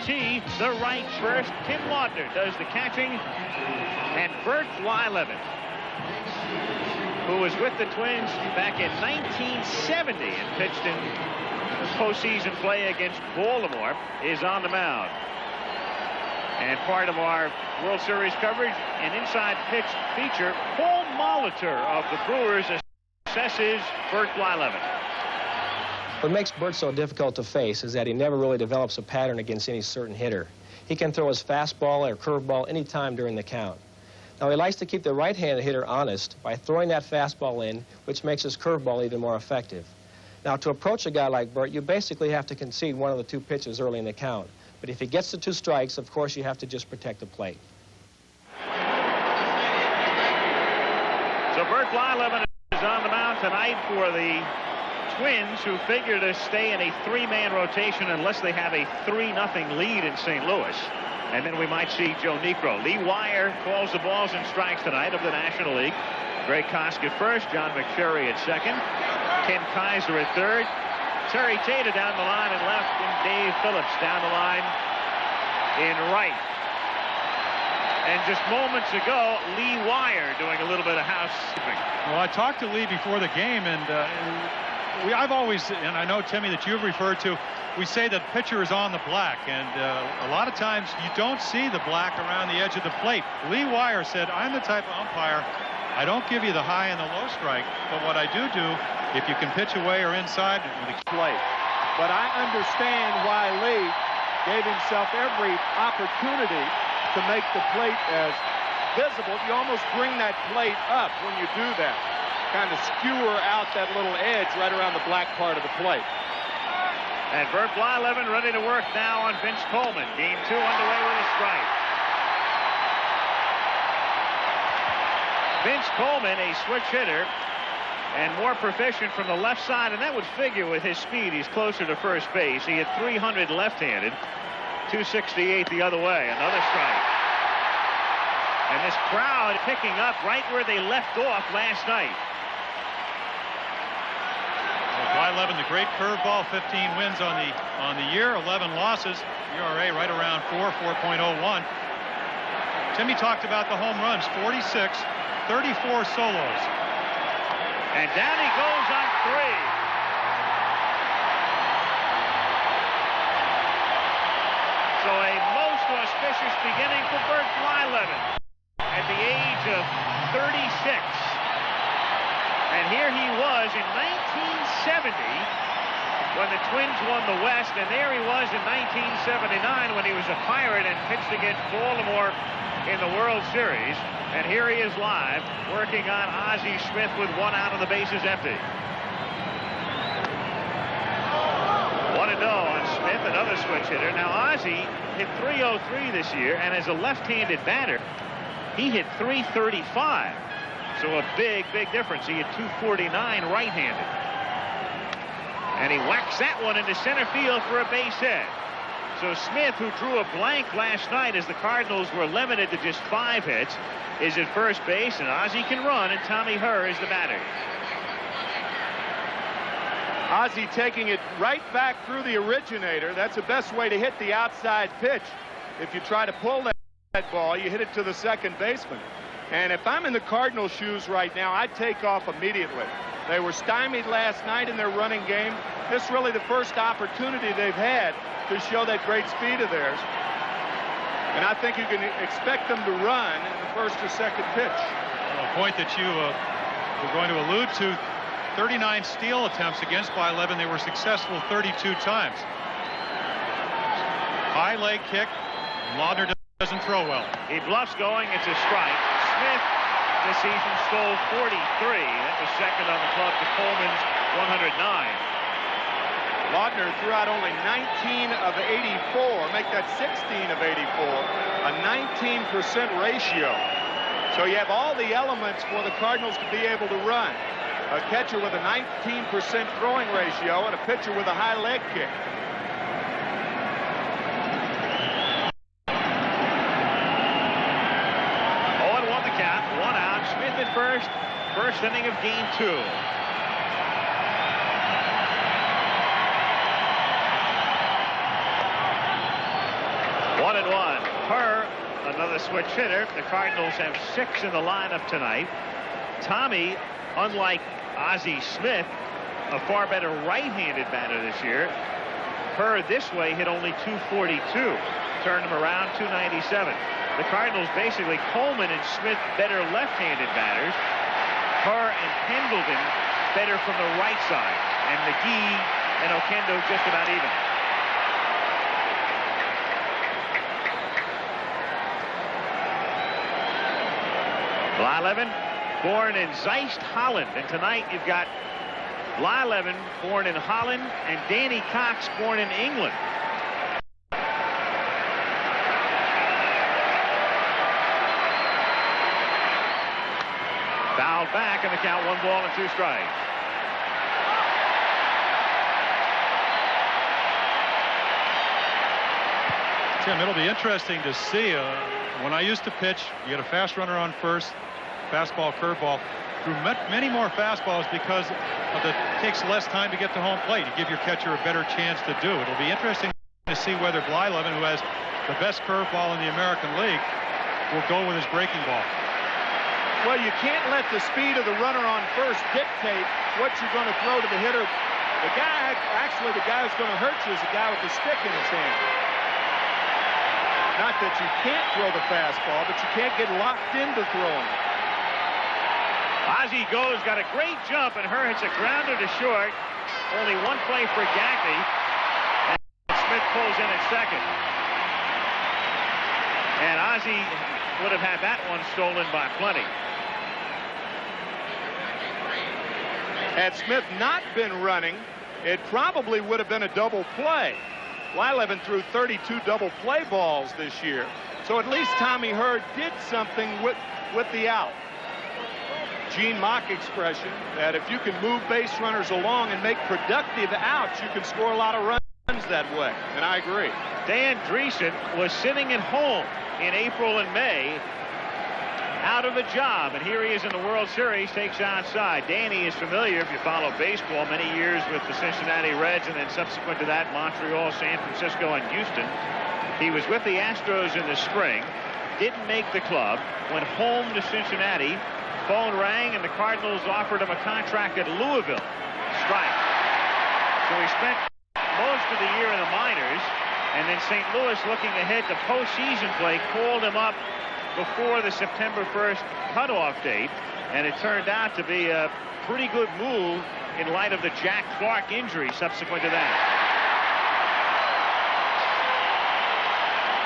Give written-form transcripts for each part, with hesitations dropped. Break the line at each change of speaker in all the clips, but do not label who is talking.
T, the right first. Tim Laudner does the catching. And Bert Blyleven, who was with the Twins back in 1970 and pitched in postseason play against Baltimore, is on the mound. And part of our World Series coverage, an inside pitch feature, Paul Molitor of the Brewers assesses Bert Blyleven.
What makes Bert so difficult to face is that he never really develops a pattern against any certain hitter. He can throw his fastball or curveball any time during the count. Now, he likes to keep the right-handed hitter honest by throwing that fastball in, which makes his curveball even more effective. Now, to approach a guy like Bert, you basically have to concede one of the two pitches early in the count. But if he gets the two strikes, of course, you have to just protect the plate.
So Bert Blyleven is on the mound tonight for the Twins, who figure to stay in a three-man rotation unless they have a 3-0 lead in St. Louis. And then we might see Joe Niekro. Lee Wire calls the balls and strikes tonight of the National League. Greg Kosk at first, John McSherry at second, Ken Kaiser at third, Terry Tata down the line in left, and Dave Phillips down the line in right. And just moments ago, Lee Wire doing a little bit of housekeeping.
Well, I talked to Lee before the game, and I've always, and I know, Timmy, that you've referred to, we say that pitcher is on the black, and a lot of times you don't see the black around the edge of the plate. Lee Wire said, I'm the type of umpire, I don't give you the high and the low strike, but what I do, if you can pitch away or inside, the
plate. But I understand why Lee gave himself every opportunity to make the plate as visible. You almost bring that plate up when you do that. Kind of skewer out that little edge right around the black part of the plate.
And Bert Blyleven ready to work now on Vince Coleman. Game 2 underway with a strike. Vince Coleman, a switch hitter and more proficient from the left side, and that would figure with his speed. He's closer to first base. He hit 300 left-handed, 268 the other way. Another strike. And this crowd picking up right where they left off last night.
Blyleven, the great curveball, 15 wins on the year, 11 losses. ERA right around 4.01. Timmy talked about the home runs, 46, 34 solos.
And down he goes on 3. So a most auspicious beginning for Bert Blyleven at the age of 36. And here he was in 1970 when the Twins won the West, and there he was in 1979 when he was a Pirate and pitched against Baltimore in the World Series. And here he is live working on Ozzie Smith with 1 out and the bases empty. 1-0 on Smith, another switch hitter. Now Ozzie hit .303 this year, and as a left-handed batter, he hit .335. So a big difference. He hit .249 right-handed. And he whacks that one into center field for a base hit. So Smith, who drew a blank last night as the Cardinals were limited to just 5 hits, is at first base, and Ozzie can run, and Tommy Herr is the batter.
Ozzie taking it right back through the originator. That's the best way to hit the outside pitch. If you try to pull that ball, you hit it to the second baseman. And if I'm in the Cardinals' shoes right now, I'd take off immediately. They were stymied last night in their running game. This is really the first opportunity they've had to show that great speed of theirs. And I think you can expect them to run in the first or second pitch.
A point that you were going to allude to, 39 steal attempts against Blyleven. They were successful 32 times. High leg kick. Laudner doesn't throw well.
He bluffs going. It's a strike. Smith this season stole 43. That was second on the club to Coleman's 109.
Laudner threw out only 19 of 84. Make that 16 of 84. A 19% ratio. So you have all the elements for the Cardinals to be able to run. A catcher with a 19% throwing ratio and a pitcher with a high leg kick.
Smith at first inning of game 2. another switch hitter. The Cardinals have 6 in the lineup tonight. Tommy, unlike Ozzie Smith, a far better right-handed batter this year. Her this way hit only .242. Turned him around .297. The Cardinals basically, Coleman and Smith better left-handed batters. Her and Pendleton better from the right side. And McGee and Oquendo just about even. Blyleven, born in Zeist, Holland. And tonight you've got Blyleven, born in Holland, and Danny Cox, born in England. Fouled back, and the count 1 ball and 2 strikes.
Tim, it'll be interesting to see. When I used to pitch, you get a fast runner on first, fastball, curveball. Threw many more fastballs because it takes less time to get to home plate. You give your catcher a better chance to do it. It'll be interesting to see whether Blyleven, who has the best curveball in the American League, will go with his breaking ball.
Well, you can't let the speed of the runner on first dictate what you're going to throw to the hitter. The guy who's going to hurt you is the guy with the stick in his hand. Not that you can't throw the fastball, but you can't get locked into throwing it.
Ozzie goes, got a great jump, and her hits a grounder to short. Only 1 play for Gagne. And Smith pulls in at second. And Ozzie would have had that one stolen by plenty.
Had Smith not been running, it probably would have been a double play. Blyleven threw 32 double play balls this year. So at least Tommy Hurd did something with the out. Gene Mock expression that if you can move base runners along and make productive outs, you can score a lot of runs that way. And I agree.
Dan Dreesen was sitting at home in April and May, out of a job, and here he is in the World Series, takes outside. Danny is familiar, if you follow baseball, many years with the Cincinnati Reds, and then subsequent to that, Montreal, San Francisco, and Houston. He was with the Astros in the spring, didn't make the club, went home to Cincinnati. Phone rang, and the Cardinals offered him a contract at Louisville. Strike. So he spent most of the year in the minors, and then St. Louis, looking ahead to postseason play, called him up before the September 1st cutoff date, and it turned out to be a pretty good move in light of the Jack Clark injury subsequent to that.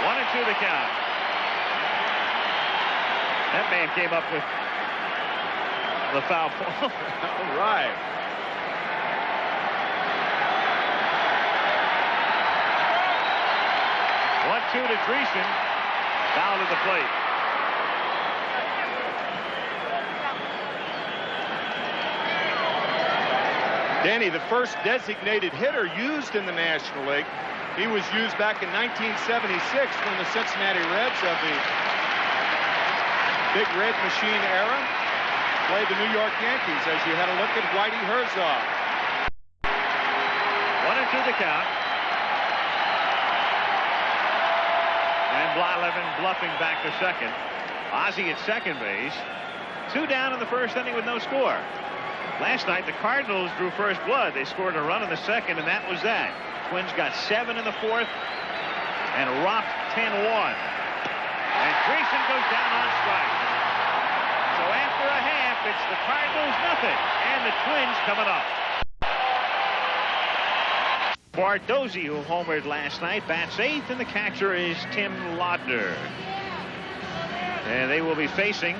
1-2 the count. That man came up with the foul ball.
All right.
One-two to Dreesen. Foul to the plate.
Danny, the first designated hitter used in the National League. He was used back in 1976 when the Cincinnati Reds of the Big Red Machine era played the New York Yankees, as you had a look at Whitey Herzog.
1-2 the count. And Blyleven bluffing back to second. Ozzie at second base. 2 down in the first inning with no score. Last night, the Cardinals drew first blood. They scored a run in the second, and that was that. Twins got 7 in the fourth and rocked 10-1. And Dreesen goes down on strike. So after a half, it's the Cardinals nothing, and the Twins coming up. Bardozzi, who homered last night, bats 8th, and the catcher is Tim Laudner. And they will be facing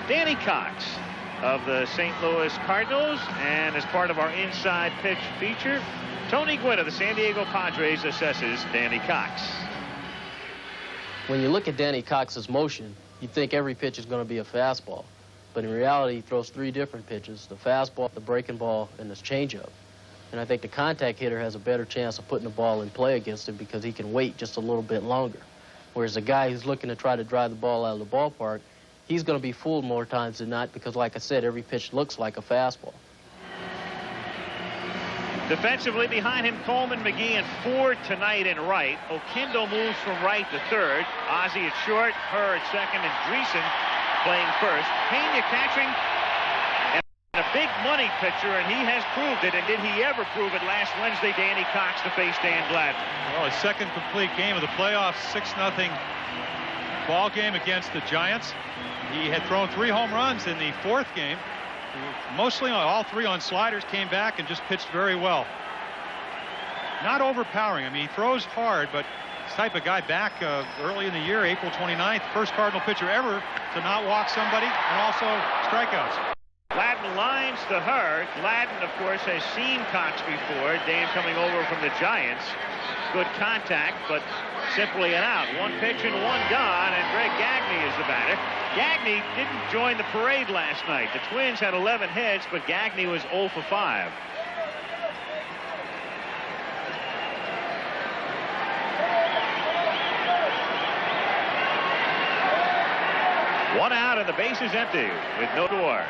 Danny Cox of the St. Louis Cardinals, and as part of our Inside Pitch feature, Tony Gwynn of the San Diego Padres assesses Danny Cox.
When you look at Danny Cox's motion, you think every pitch is going to be a fastball, but in reality, he throws 3 different pitches: the fastball, the breaking ball, and this changeup. And I think the contact hitter has a better chance of putting the ball in play against him because he can wait just a little bit longer. Whereas the guy who's looking to try to drive the ball out of the ballpark, he's going to be fooled more times than not because, like I said, every pitch looks like a fastball.
Defensively behind him, Coleman, McGee, and Ford tonight in right. Oquendo moves from right to third. Ozzie at short, Herr at second, and Dreesen playing first. Pena catching, and a big money pitcher, and he has proved it. And did he ever prove it last Wednesday? Danny Cox to face Dan Gladden.
Well, his second complete game of the playoffs, 6-0 ball game against the Giants. He had thrown 3 home runs in the 4th game. Mostly all 3 on sliders, came back and just pitched very well. Not overpowering. I mean, he throws hard, but this type of guy back early in the year, April 29th, first Cardinal pitcher ever to not walk somebody and also strikeouts.
Gladden lines to Herr. Gladden, of course, has seen Cox before. Dan coming over from the Giants. Good contact, but simply an out. 1 pitch and 1 gone, and Greg Gagne is the batter. Gagne didn't join the parade last night. The Twins had 11 hits, but Gagne was 0 for 5. One out and the base is empty with no door.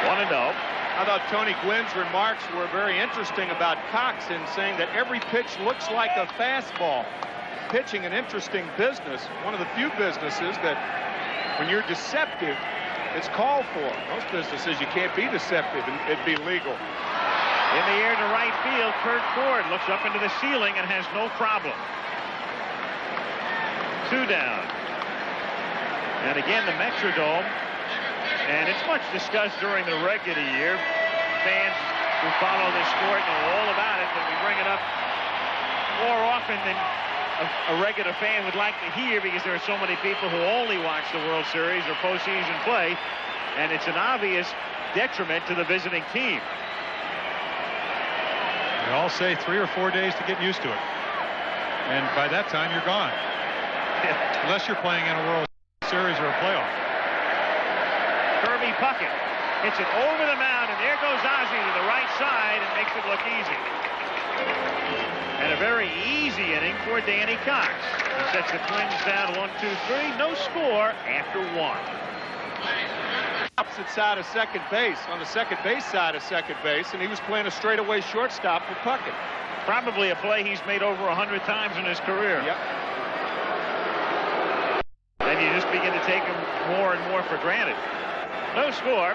1-0.
I thought Tony Gwynn's remarks were very interesting about Cox in saying that every pitch looks like a fastball. Pitching an interesting business, one of the few businesses that when you're deceptive, it's called for. Most businesses you can't be deceptive and it'd be legal.
In the air to right field, Kurt Ford looks up into the ceiling and has no problem. 2 down. And again, the Metrodome. And it's much discussed during the regular year. Fans who follow this sport know all about it, but we bring it up more often than a regular fan would like to hear, because there are so many people who only watch the World Series or postseason play, and it's an obvious detriment to the visiting team.
They all say 3 or 4 days to get used to it. And by that time, you're gone. Unless you're playing in a World Series or a playoff.
Kirby Puckett hits it over the mound, and there goes Ozzie to the right side and makes it look easy. And a very easy inning for Danny Cox. He sets the Twins down 1-2-3. No score after 1.
Opposite side of second base, on the second base side of second base, and he was playing a straightaway shortstop for Puckett.
Probably a play he's made over 100 times in his career.
Yep.
And you just begin to take him more and more for granted. No score.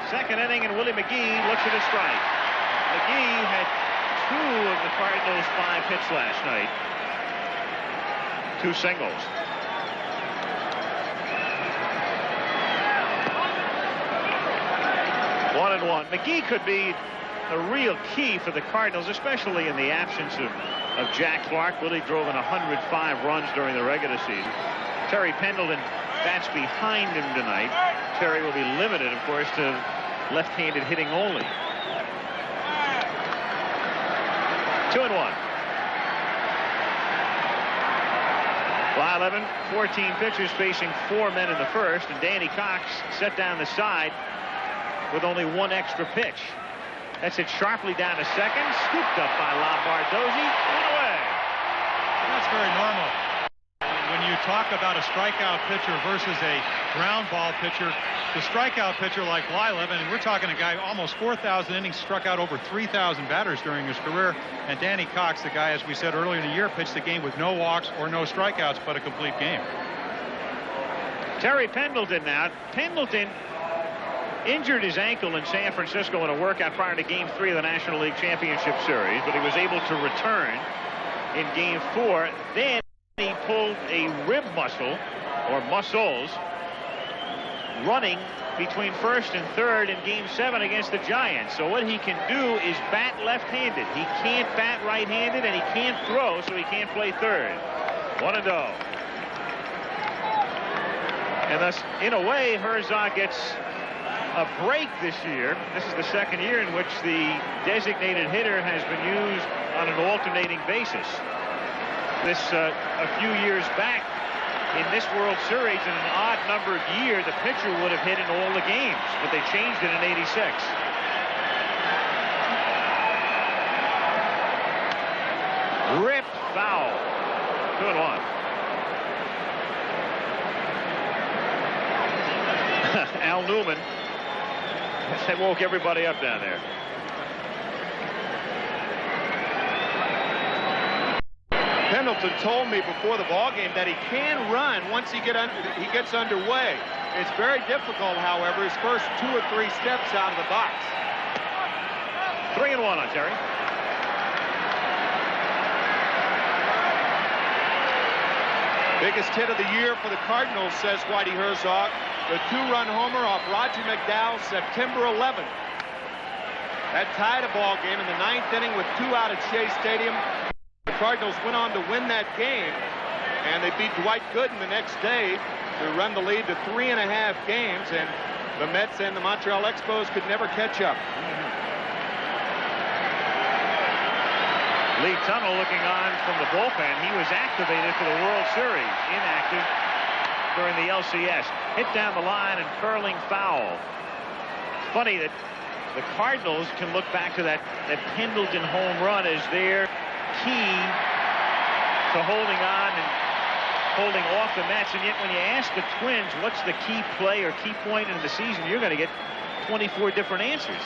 Second inning, and Willie McGee looks at a strike. McGee had 2 of the Cardinals' 5 hits last night. 2 singles. One and one. McGee could be a real key for the Cardinals, especially in the absence of Jack Clark. Willie drove in 105 runs during the regular season. Terry Pendleton bats behind him tonight. Terry will be limited, of course, to left-handed hitting only. 2-1. Fly 11, 14 pitchers facing 4 men in the first, and Danny Cox set down the side with only 1 extra pitch. That's it sharply down to second, scooped up by Lombardozzi, and away.
That's very normal. When you talk about a strikeout pitcher versus a ground ball pitcher, the strikeout pitcher like Blyleven, and we're talking a guy almost 4,000 innings, struck out over 3,000 batters during his career, and Danny Cox, the guy, as we said earlier in the year, pitched the game with no walks or no strikeouts, but a complete game.
Terry Pendleton now. Pendleton injured his ankle in San Francisco in a workout prior to Game 3 of the National League Championship Series, but he was able to return in Game 4. Then he pulled a rib muscle, or muscles, running between first and third in Game 7 against the Giants. So what he can do is bat left-handed. He can't bat right-handed, and he can't throw, so he can't play third. 1-0. And thus, in a way, Herzog gets a break this year. This is the second year in which the designated hitter has been used on an alternating basis. This a few years back in this World Series, in an odd numbered year, the pitcher would have hit in all the games, but they changed it in '86. Rip foul. 2-1. Al Newman. That woke everybody up down there.
Pendleton told me before the ball game that he can run once he gets underway. It's very difficult, however, his first 2 or 3 steps out of the box.
3-1 on Terry.
Biggest hit of the year for the Cardinals, says Whitey Herzog. The 2-run homer off Roger McDowell, September 11th. That tied a ball game in the 9th inning with 2 out at Shea Stadium. The Cardinals went on to win that game, and they beat Dwight Gooden the next day to run the lead to 3.5 games, and the Mets and the Montreal Expos could never catch up.
Lee Tunnell looking on from the bullpen. He was activated for the World Series, inactive during the LCS. Hit down the line and curling foul. Funny that the Cardinals can look back to that Pendleton home run as their key to holding on and holding off the Mets, and yet when you ask the Twins what's the key play or key point in the season, you're going to get 24 different answers.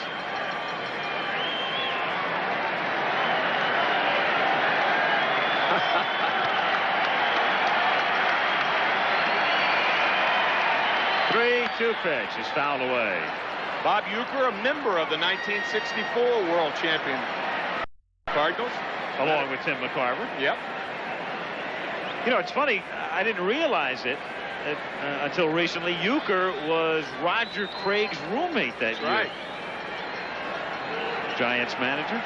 Two pitch is fouled away.
Bob Uecker, a member of the 1964 World Champion Cardinals,
along with Tim McCarver.
Yep.
You know, it's funny, I didn't realize it until recently. Uecker was Roger Craig's roommate that year.
Right.
Giants manager.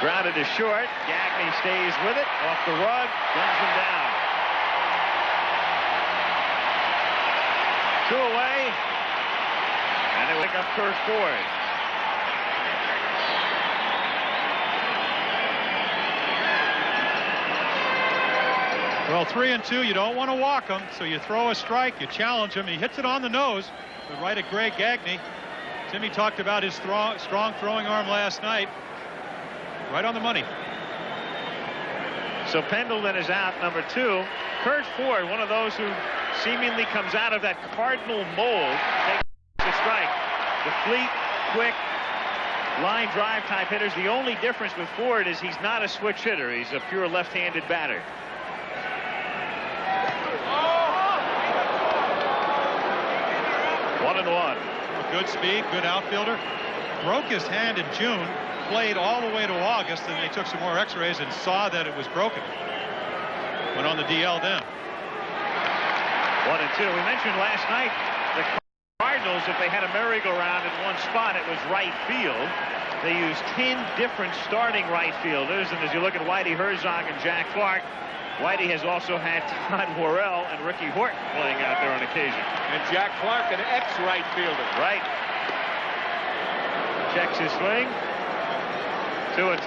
Grounded to short. Gagne stays with it. Off the rug. Guns him down. 2 away. And they pick up Kurt Ford.
Well, 3-2, you don't want to walk him, so you throw a strike, you challenge him, he hits it on the nose, but right at Greg Gagne. Timmy talked about his strong throwing arm last night. Right on the money.
So Pendleton is out, number 2. Kurt Ford, one of those who seemingly comes out of that Cardinal mold, takes a strike. The fleet, quick, line drive type hitters. The only difference with Ford is he's not a switch hitter. He's a pure left-handed batter. One and one.
Good speed, good outfielder. Broke his hand in June, played all the way to August, and they took some more x-rays and saw that it was broken. Went on the DL then.
1-2. We mentioned last night the Cardinals, if they had a merry-go-round in one spot, it was right field. They used 10 different starting right fielders, and as you look at Whitey Herzog and Jack Clark, Whitey has also had Todd Worrell and Ricky Horton playing out there on occasion.
And Jack Clark, an ex-right fielder.
Right. Checks his swing. 2-2.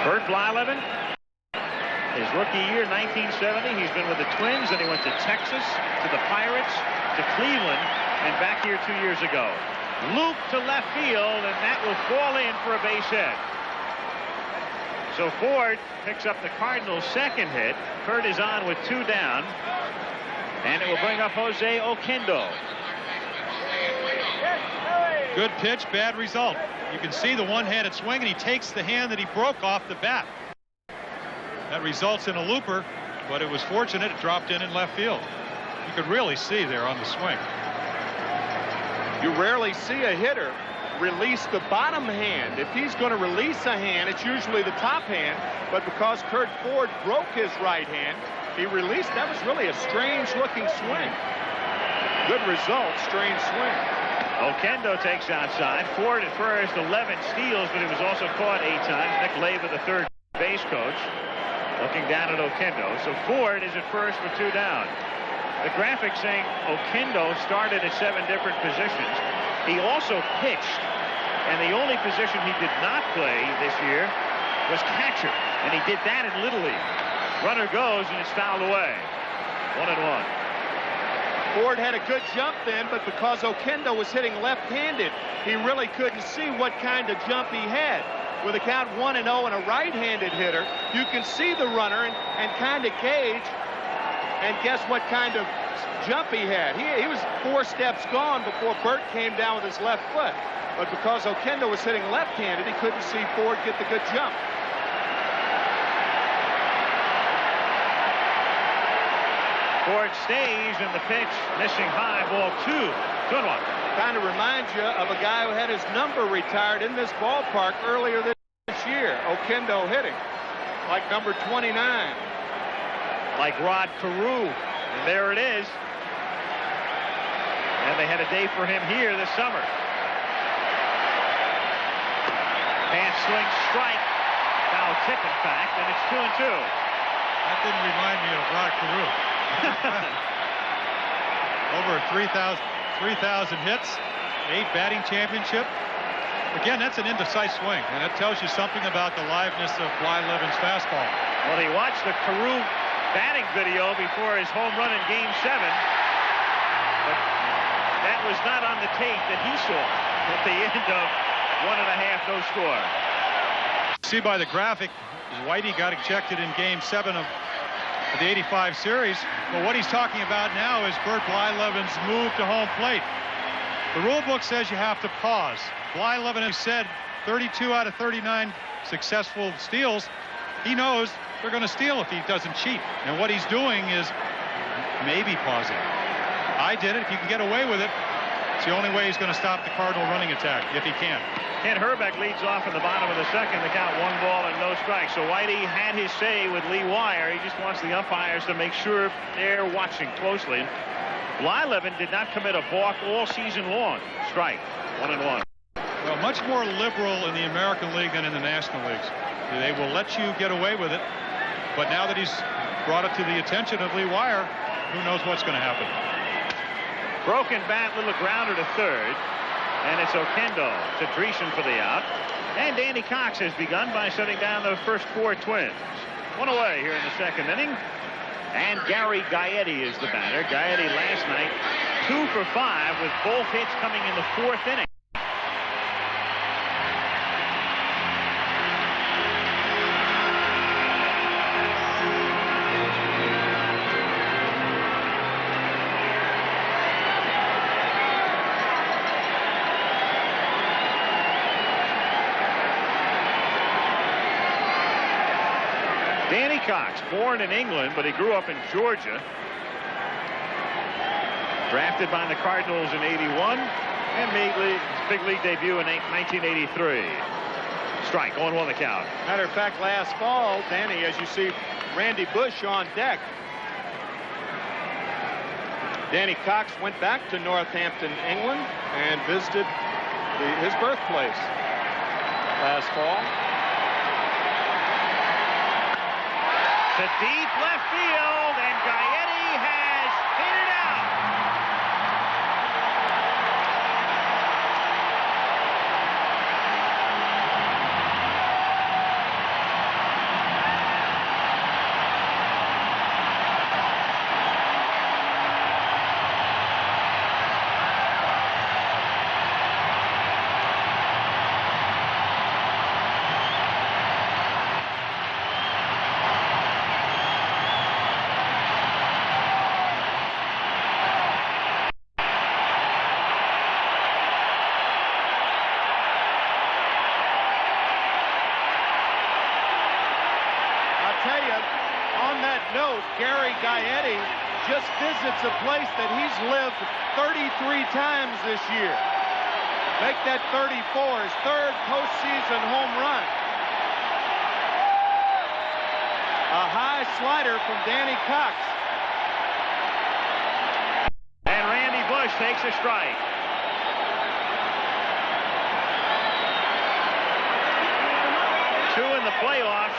Bert Blyleven, his rookie year, 1970. He's been with the Twins, and he went to Texas, to the Pirates, to Cleveland, and back here 2 years ago. Loop to left field, and that will fall in for a base hit. So Ford picks up the Cardinals' second hit. Kurt is on with 2 down, and it will bring up Jose Oquendo.
Good pitch, bad result. You can see the one-handed swing, and he takes the hand that he broke off the bat. That results in a looper, but it was fortunate it dropped in left field. You could really see there on the swing.
You rarely see a hitter release the bottom hand. If he's going to release a hand, it's usually the top hand, but because Kurt Ford broke his right hand, he released. That was really a strange-looking swing. Good result, strange swing.
Oquendo takes outside. Ford at first, 11 steals, but he was also caught 8 times. Nick Leyva, the third base coach, looking down at Oquendo. So Ford is at first with 2 down. The graphic saying Oquendo started at 7 different positions. He also pitched, and the only position he did not play this year was catcher, and he did that in Little League. Runner goes, and it's fouled away. 1-1.
Ford had a good jump then, but because Oquendo was hitting left-handed, he really couldn't see what kind of jump he had. With a count 1-0 and a right-handed hitter, you can see the runner and kind of gauge and guess what kind of jump he had. He was 4 steps gone before Burt came down with his left foot. But because Oquendo was hitting left-handed, he couldn't see Ford get the good jump.
Ford stays in the pitch, missing high, ball 2. 2-1.
Kind of reminds you of a guy who had his number retired in this ballpark earlier this year. Oquendo hitting like number 29.
Like Rod Carew. And there it is. And they had a day for him here this summer. Half swing strike. Foul tip, in fact, and it's 2-2.
That didn't remind me of Rod Carew. Over 3,000 hits, 8 batting championship. Again, that's an indecisive swing, and that tells you something about the liveness of Blyleven's fastball.
Well, he watched the Carew batting video before his home run in Game 7. But that was not on the tape that he saw at the end of 1.5 no score.
See by the graphic, Whitey got ejected in Game 7 of the 85 series. But what he's talking about now is Burt Blyleven's move to home plate. The rule book says you have to pause. Blyleven has said 32 out of 39 successful steals. He knows they're going to steal if he doesn't cheat. And what he's doing is maybe pausing. I did it. If you can get away with it, it's the only way he's going to stop the Cardinal running attack, if he can.
Ken Herbeck leads off in the bottom of the second. The count 1 ball and no strikes. So Whitey had his say with Lee Wire. He just wants the umpires to make sure they're watching closely. Blyleven did not commit a balk all season long. Strike. 1-1.
Well, much more liberal in the American League than in the National Leagues. They will let you get away with it. But now that he's brought it to the attention of Lee Wire, who knows what's going to happen.
Broken bat, little grounder to third. And it's Oquendo to Dreesen for the out. And Danny Cox has begun by shutting down the first 4 Twins. 1 away here in the second inning. And Gary Gaetti is the batter. Gaetti last night 2 for 5 with both hits coming in the 4th inning. Danny Cox, born in England, but he grew up in Georgia. Drafted by the Cardinals in '81 and made his big league debut in 1983. Strike, 0-1 the count.
Matter of fact, last fall, Danny, as you see Randy Bush on deck. Danny Cox went back to Northampton, England, and visited his birthplace last fall.
To deep left field, and Gaetti has hit it out.
Gary Gaetti just visits a place that he's lived 33 times this year. Make that 34, his 3rd postseason home run. A high slider from Danny Cox.
And Randy Bush takes a strike. Two in the playoffs.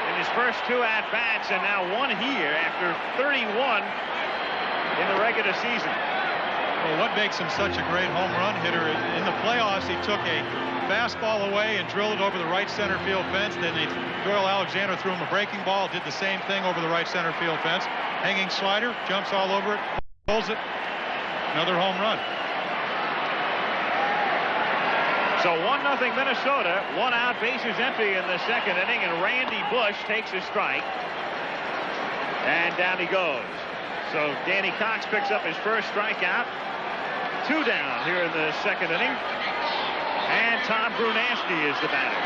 In his first 2 at-bats, and now 1 here after 31 in the regular season.
Well, what makes him such a great home run hitter is in the playoffs, he took a fastball away and drilled it over the right center field fence. Then Doyle Alexander threw him a breaking ball, did the same thing over the right center field fence. Hanging slider, jumps all over it, pulls it. Another home run.
So 1-0 Minnesota, 1 out, bases empty in the second inning, and Randy Bush takes a strike. And down he goes. So Danny Cox picks up his first strikeout. 2 down here in the second inning. And Tom Brunansky is the batter.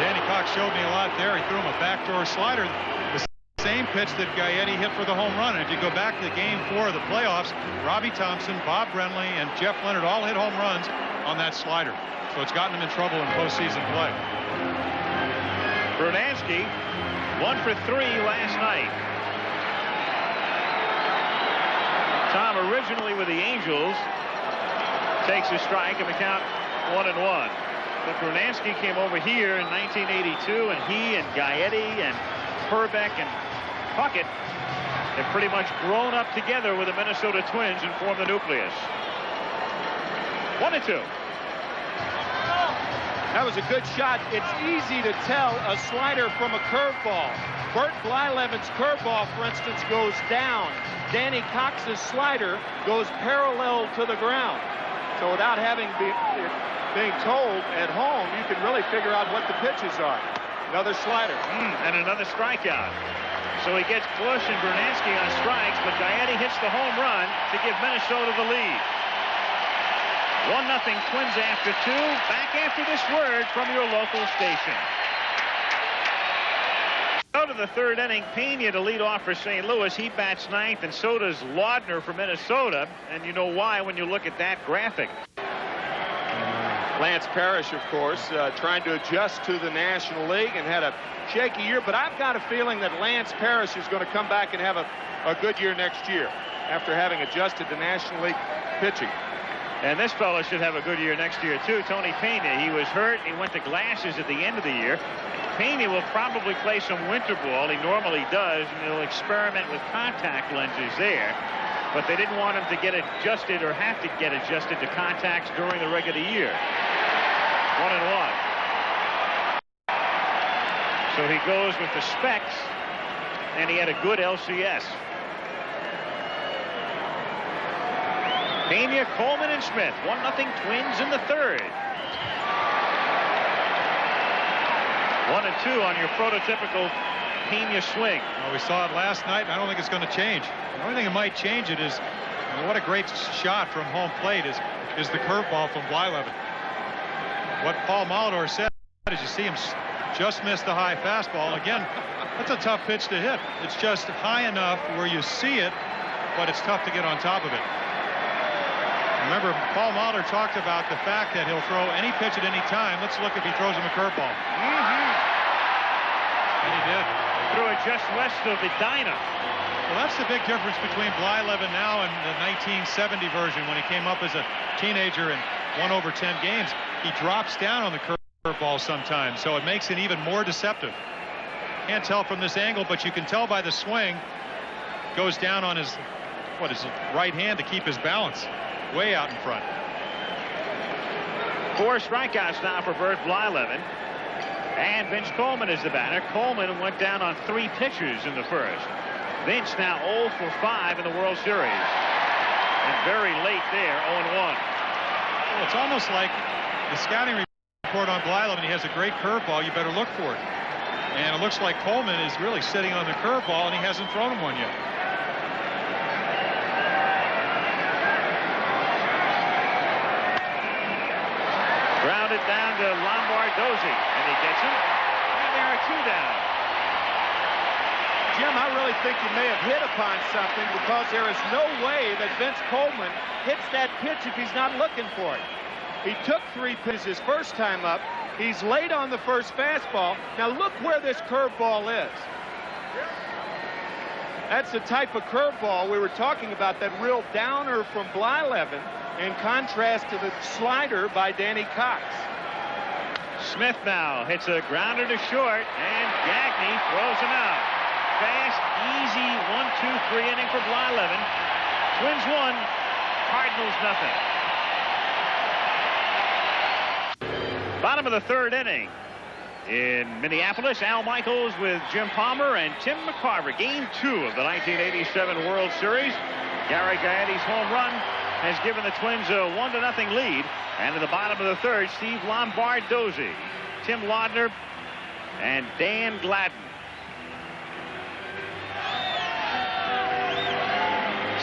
Danny Cox showed me a lot there. He threw him a backdoor slider. The same pitch that Gaetti hit for the home run. And if you go back to Game 4 of the playoffs, Robbie Thompson, Bob Brenly, and Jeff Leonard all hit home runs on that slider. So it's gotten him in trouble in postseason play.
Brunansky 1 for 3 last night. Tom, originally with the Angels, takes a strike and the count 1-1. But Brunansky came over here in 1982, and he and Gaetti and Herbeck and Puckett have pretty much grown up together with the Minnesota Twins and formed the nucleus. 1-2.
That was a good shot. It's easy to tell a slider from a curveball. Bert Blyleven's curveball, for instance, goes down. Danny Cox's slider goes parallel to the ground. So without having being told at home, you can really figure out what the pitches are. Another slider.
And another strikeout. So he gets Bush and Brunansky on strikes, but Gaetti hits the home run to give Minnesota the lead. 1-0 Twins after 2. Back after this word from your local station. Go to the third inning. Pena to lead off for St. Louis. He bats ninth, and so does Laudner for Minnesota. And you know why when you look at that graphic.
Lance Parrish, of course, trying to adjust to the National League and had a shaky year. But I've got a feeling that Lance Parrish is going to come back and have a good year next year after having adjusted to National League pitching.
And this fellow should have a good year next year, too. Tony Pena. He was hurt. He went to glasses at the end of the year. Pena will probably play some winter ball. He normally does, and he'll experiment with contact lenses there. But they didn't want him to get adjusted or have to get adjusted to contacts during the regular year. 1-1. So he goes with the specs, and he had a good LCS. Pena, Coleman, and Smith. 1-0 Twins in the third. 1-2 on your prototypical Pena swing.
Well, we saw it last night, and I don't think it's going to change. The only thing that might change it is, what a great shot from home plate is the curveball from Blyleven. What Paul Molitor said is you see him just miss the high fastball. Again, that's a tough pitch to hit. It's just high enough where you see it, but it's tough to get on top of it. Remember, Paul Molitor talked about the fact that he'll throw any pitch at any time. Let's look if he throws him a curveball. And he did.
Threw it just west of Edina.
Well, that's the big difference between Blyleven now and the 1970 version when he came up as a teenager and won over 10 games. He drops down on the curveball sometimes, so it makes it even more deceptive. Can't tell from this angle, but you can tell by the swing. Goes down on his right hand to keep his balance. Way out in front.
4 strikeouts now for Bert Blyleven. And Vince Coleman is the batter. Coleman went down on 3 pitchers in the first. Vince now 0 for 5 in the World Series. And very late there, 0-1.
Well, it's almost like the scouting report on Blyleven. He has a great curveball. You better look for it. And it looks like Coleman is really sitting on the curveball, and he hasn't thrown him one yet.
Grounded down to Lombardozzi, and he gets him. And there are 2 down.
Jim, I really think you may have hit upon something, because there is no way that Vince Coleman hits that pitch if he's not looking for it. He took 3 pitches his first time up. He's late on the first fastball. Now look where this curveball is. That's the type of curveball we were talking about, that real downer from Blyleven, in contrast to the slider by Danny Cox.
Smith now hits a grounder to short, and Gagne throws him out. Fast, easy 1-2-3 inning for Blyleven. Twins 1, Cardinals nothing. Bottom of the third inning. In Minneapolis, Al Michaels with Jim Palmer and Tim McCarver. Game 2 of the 1987 World Series. Gary Gaetti's home run has given the Twins a 1-0 lead. And in the bottom of the third, Steve Lombardozzi, Tim Laudner, and Dan Gladden.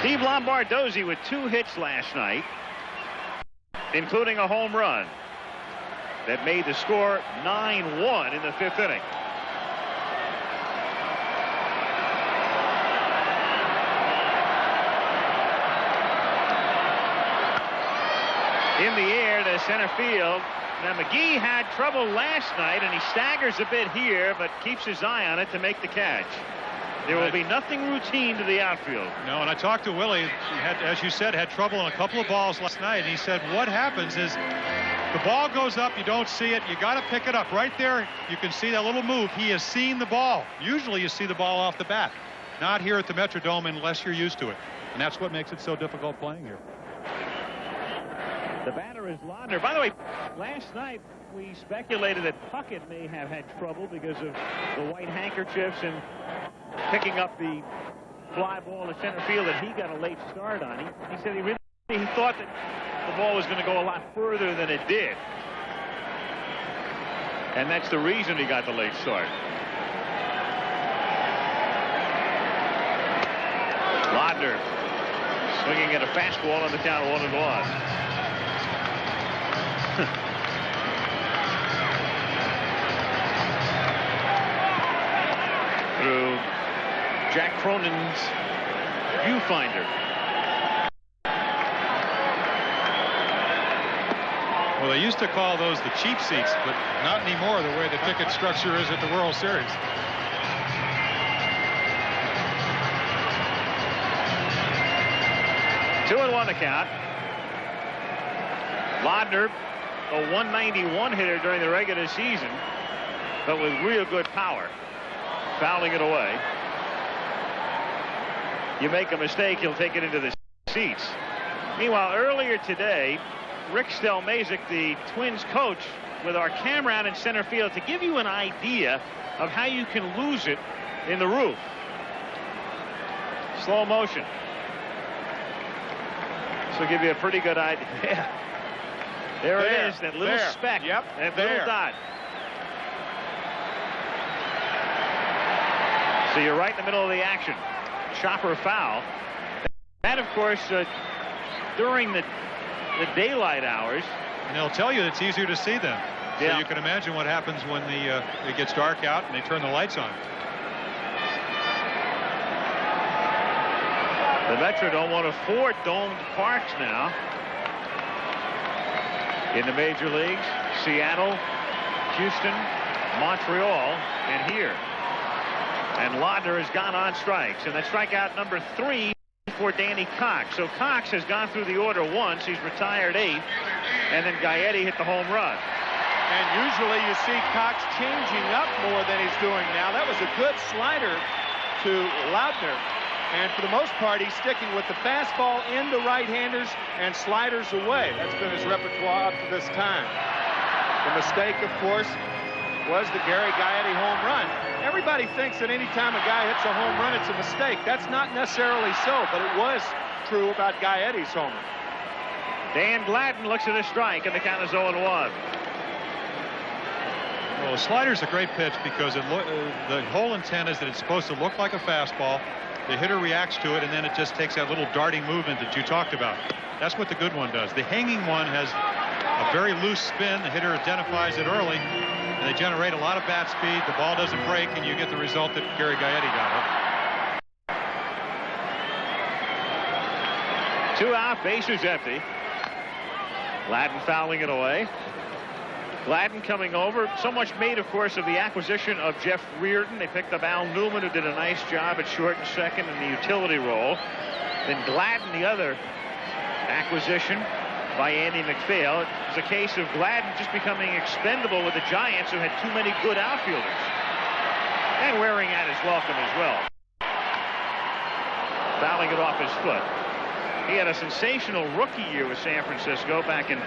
Steve Lombardozzi with 2 hits last night, including a home run that made the score 9-1 in the 5th inning. In the air to center field. Now McGee had trouble last night, and he staggers a bit here, but keeps his eye on it to make the catch. There will be nothing routine to the outfield.
No, and I talked to Willie. He had, as you said, had trouble on a couple of balls last night, and he said what happens is the ball goes up, you don't see it, you got to pick it up. Right there, you can see that little move. He has seen the ball. Usually you see the ball off the bat. Not here at the Metrodome unless you're used to it. And that's what makes it so difficult playing here.
The batter is Laudner. By the way, last night we speculated that Puckett may have had trouble because of the white handkerchiefs and picking up the fly ball to center field that he got a late start on. He said he thought that the ball was going to go a lot further than it did. And that's the reason he got the late start. Laudner swinging at a fastball on the count 1-1. Through Jack Cronin's viewfinder.
Well, they used to call those the cheap seats, but not anymore the way the ticket structure is at the World Series.
Two and one to count. Laudner, a 191 hitter during the regular season, but with real good power. Fouling it away. You make a mistake, he'll take it into the seats. Meanwhile, earlier today, Rick Stelmazik, the Twins coach, with our camera out in center field to give you an idea of how you can lose it in the roof. Slow motion. This will give you a pretty good idea. Yeah. There it is, that little speck,
yep,
that little dot. So you're right in the middle of the action. Chopper foul. That, of course, during the daylight hours.
And they'll tell you it's easier to see them. So
Yeah.
you can imagine what happens when it gets dark out and they turn the lights on.
The Metrodome, one of 4 domed parks now in the major leagues. Seattle, Houston, Montreal, and here. And Laudner has gone on strikes, and that's strikeout number 3 for Danny Cox. So Cox has gone through the order once. He's retired 8, and then Gaetti hit the home run.
And usually you see Cox changing up more than he's doing now. That was a good slider to Laudner. And for the most part, he's sticking with the fastball into right-handers and sliders away. That's been his repertoire up to this time. The mistake, of course, was the Gary Gaetti home run. Everybody thinks that any time a guy hits a home run, it's a mistake. That's not necessarily so, but it was true about Gaetti's home run.
Dan Gladden looks at a strike, and the count is 0-1.
Well, the slider's a great pitch because the whole intent is that it's supposed to look like a fastball. The hitter reacts to it, and then it just takes that little darting movement that you talked about. That's what the good one does. The hanging one has a very loose spin. The hitter identifies it early, and they generate a lot of bat speed. The ball doesn't break, and you get the result that Gary Gaetti got.
2 out, bases empty. Gladden fouling it away. Gladden coming over. So much made, of course, of the acquisition of Jeff Reardon. They picked up Al Newman, who did a nice job at short and second in the utility role. Then Gladden, the other acquisition by Andy McPhail. It was a case of Gladden just becoming expendable with the Giants, who had too many good outfielders. And wearing out his welcome as well. Fouling it off his foot. He had a sensational rookie year with San Francisco back in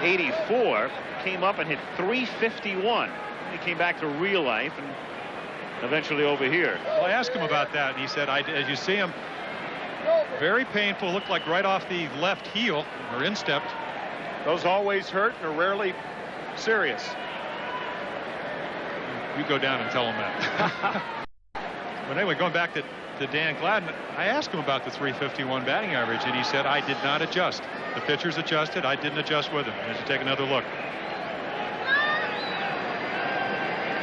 '84. Came up and hit .351. He came back to real life and eventually over here.
Well, I asked him about that, and he said, as you see him, very painful, looked like right off the left heel or instep.
Those always hurt and are rarely serious.
You go down and tell him that. But anyway, going back to Dan Gladden. I asked him about the .351 batting average, and he said, I did not adjust. The pitchers adjusted. I didn't adjust with him. As you take another look.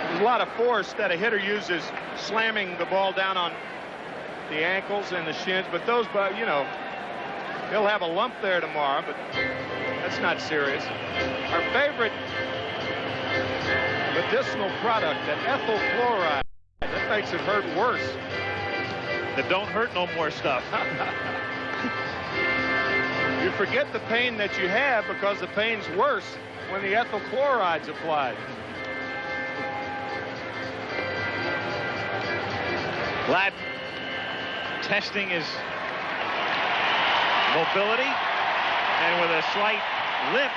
There's a lot of force that a hitter uses slamming the ball down on the ankles and the shins, but those, you know, he'll have a lump there tomorrow, but that's not serious. Our favorite medicinal product, that ethyl chloride, that makes it hurt worse.
The don't hurt no more stuff.
You forget the pain that you have because the pain's worse when the ethyl chloride's applied.
Gladden testing his mobility, and with a slight limp,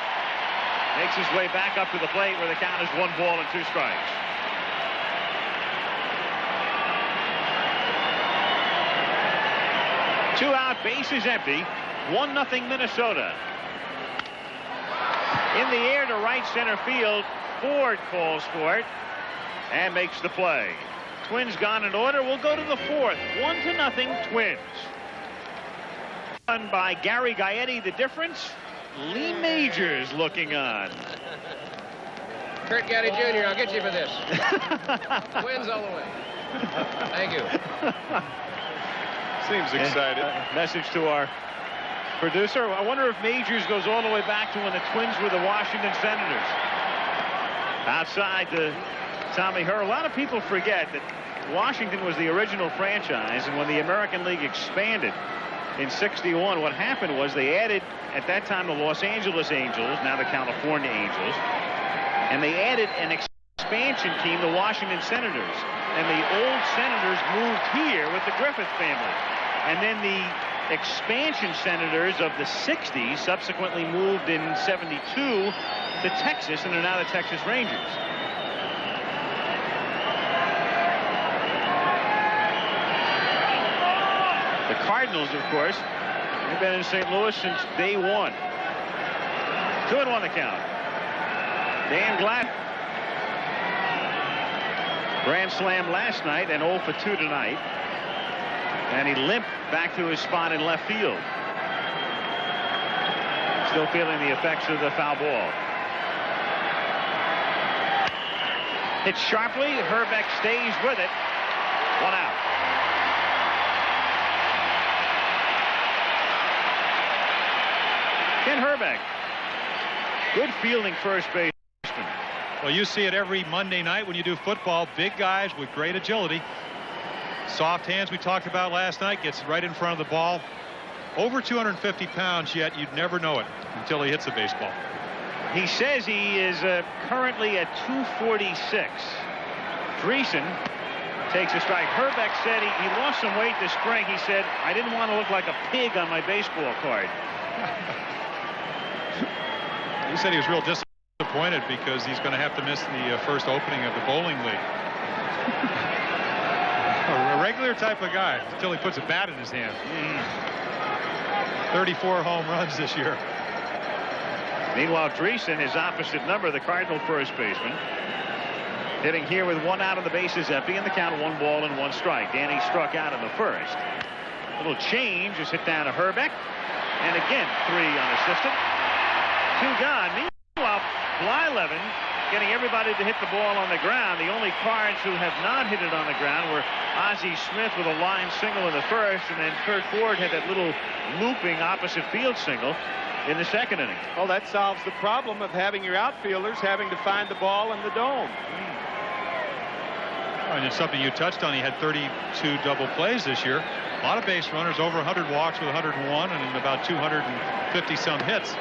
makes his way back up to the plate where the count is 1 ball and 2 strikes. Two out, bases empty, 1-0 Minnesota. In the air to right center field, Ford calls for it and makes the play. Twins gone in order. We'll go to the 4th. 1-0 Twins. Done by Gary Gaetti. The difference, Lee Majors looking on.
Kurt Gaddy Jr., I'll get you for this. Twins all the way. Thank you.
Seems excited.
Message to our producer. I wonder if Majors goes all the way back to when the Twins were the Washington Senators. Outside to Tommy Herr. A lot of people forget that Washington was the original franchise, and when the American League expanded in '61, what happened was they added, at that time, the Los Angeles Angels, now the California Angels, and they added an expansion team, the Washington Senators. And the old Senators moved here with the Griffith family. And then the expansion Senators of the '60s subsequently moved in '72 to Texas, and are now the Texas Rangers. The Cardinals, of course, have been in St. Louis since day 1. 2-1 the count. Dan Gladden. Grand slam last night and 0 for 2 tonight. And he limped back to his spot in left field. Still feeling the effects of the foul ball. Hit sharply. Herbeck stays with it. 1 out. Ken Herbeck. Good fielding first baseman.
Well, you see it every Monday night when you do football. Big guys with great agility. Soft hands we talked about last night. Gets right in front of the ball. Over 250 pounds, yet you'd never know it until he hits the baseball.
He says he is currently at 246. Dreesen takes a strike. Herbeck said he lost some weight this spring. He said, I didn't want to look like a pig on my baseball card.
He said he was real disappointed because he's going to have to miss the first opening of the bowling league. A regular type of guy until he puts a bat in his hand. 34 home runs this year.
Meanwhile, Dreesen, his opposite number, the Cardinal first baseman, hitting here with 1 out of the bases empty, and the count 1 ball and 1 strike. Danny struck out in the first. A little change is hit down to Herbeck, and again 3 unassisted. 2 gone. Meanwhile, Blyleven getting everybody to hit the ball on the ground. The only Cards who have not hit it on the ground were Ozzie Smith with a line single in the first, and then Kurt Ford had that little looping opposite field single in the second inning.
Well, that solves the problem of having your outfielders having to find the ball in the dome.
And it's something you touched on. He had 32 double plays this year. A lot of base runners, over 100 walks with 101, and about 250 some hits.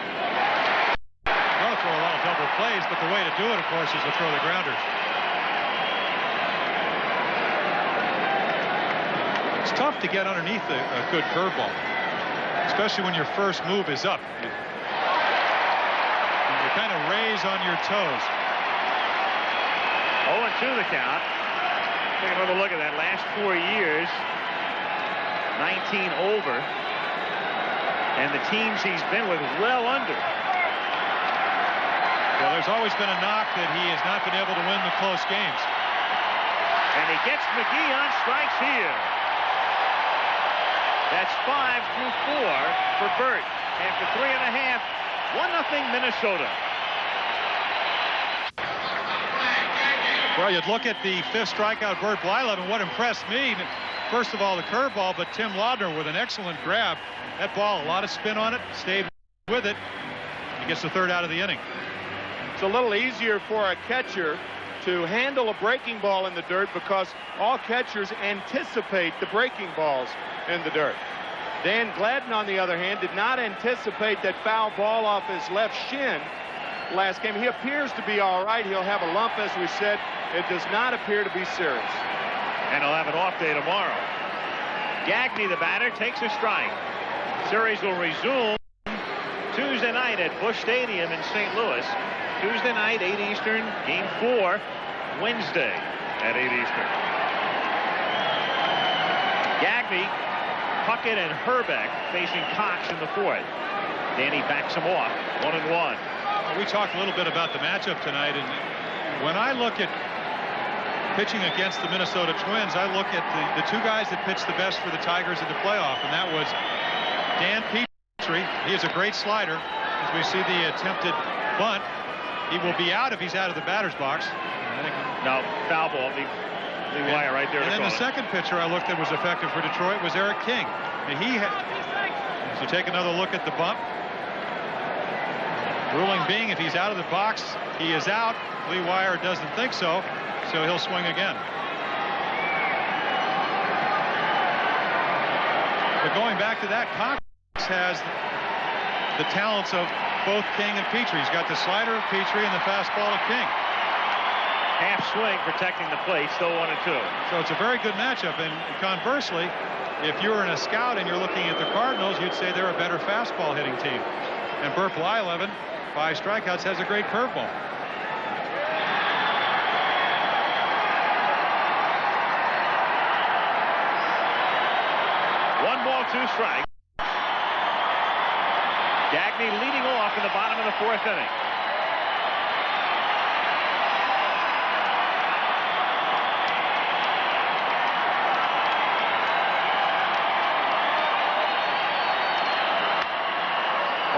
Throw a lot of double plays, but the way to do it, of course, is to throw the grounders. It's tough to get underneath a good curveball, especially when your first move is up. You kind of raise on your toes.
0-2 the count. Take another look at that. Last 4 years, 19 over, and the teams he's been with well under.
Well, there's always been a knock that he has not been able to win the close games.
And he gets McGee on strikes here. That's 5 through 4 for Burt. After 3.5, 1-0 Minnesota.
Well, you'd look at the 5th strikeout, Burt Blyleven. What impressed me, first of all, the curveball, but Tim Laudner with an excellent grab. That ball, a lot of spin on it, stayed with it. He gets the 3rd out of the inning.
It's a little easier for a catcher to handle a breaking ball in the dirt because all catchers anticipate the breaking balls in the dirt. Dan Gladden, on the other hand, did not anticipate that foul ball off his left shin last game. He appears to be all right. He'll have a lump, as we said. It does not appear to be serious.
And he'll have an off day tomorrow. Gagne, the batter, takes a strike. Series will resume Tuesday night at Busch Stadium in St. Louis. Tuesday night, 8 Eastern, Game 4, Wednesday at 8 Eastern. Gagne, Puckett, and Herbeck facing Cox in the 4th. Danny backs him off, 1-1.
We talked a little bit about the matchup tonight, and when I look at pitching against the Minnesota Twins, I look at the 2 guys that pitched the best for the Tigers in the playoff, and that was Dan Petrie. He is a great slider. As we see the attempted bunt, he will be out if he's out of the batter's box.
No, foul ball. The wire right there.
And then the second pitcher I looked at was effective for Detroit was Eric King. And so take another look at the bump. Ruling being if he's out of the box, he is out. Lee Wire doesn't think so, so he'll swing again. But going back to that, Cox has the talents of both King and Petrie. He's got the slider of Petrie and the fastball of King.
Half swing protecting the plate, still 1-2.
So it's a very good matchup. And conversely, if you're in a scout and you're looking at the Cardinals, you'd say they're a better fastball hitting team. And Burt Blyleven, 5 strikeouts, has a great curveball.
One ball, 2 strikes. Gagne leading off in the bottom of the 4th inning.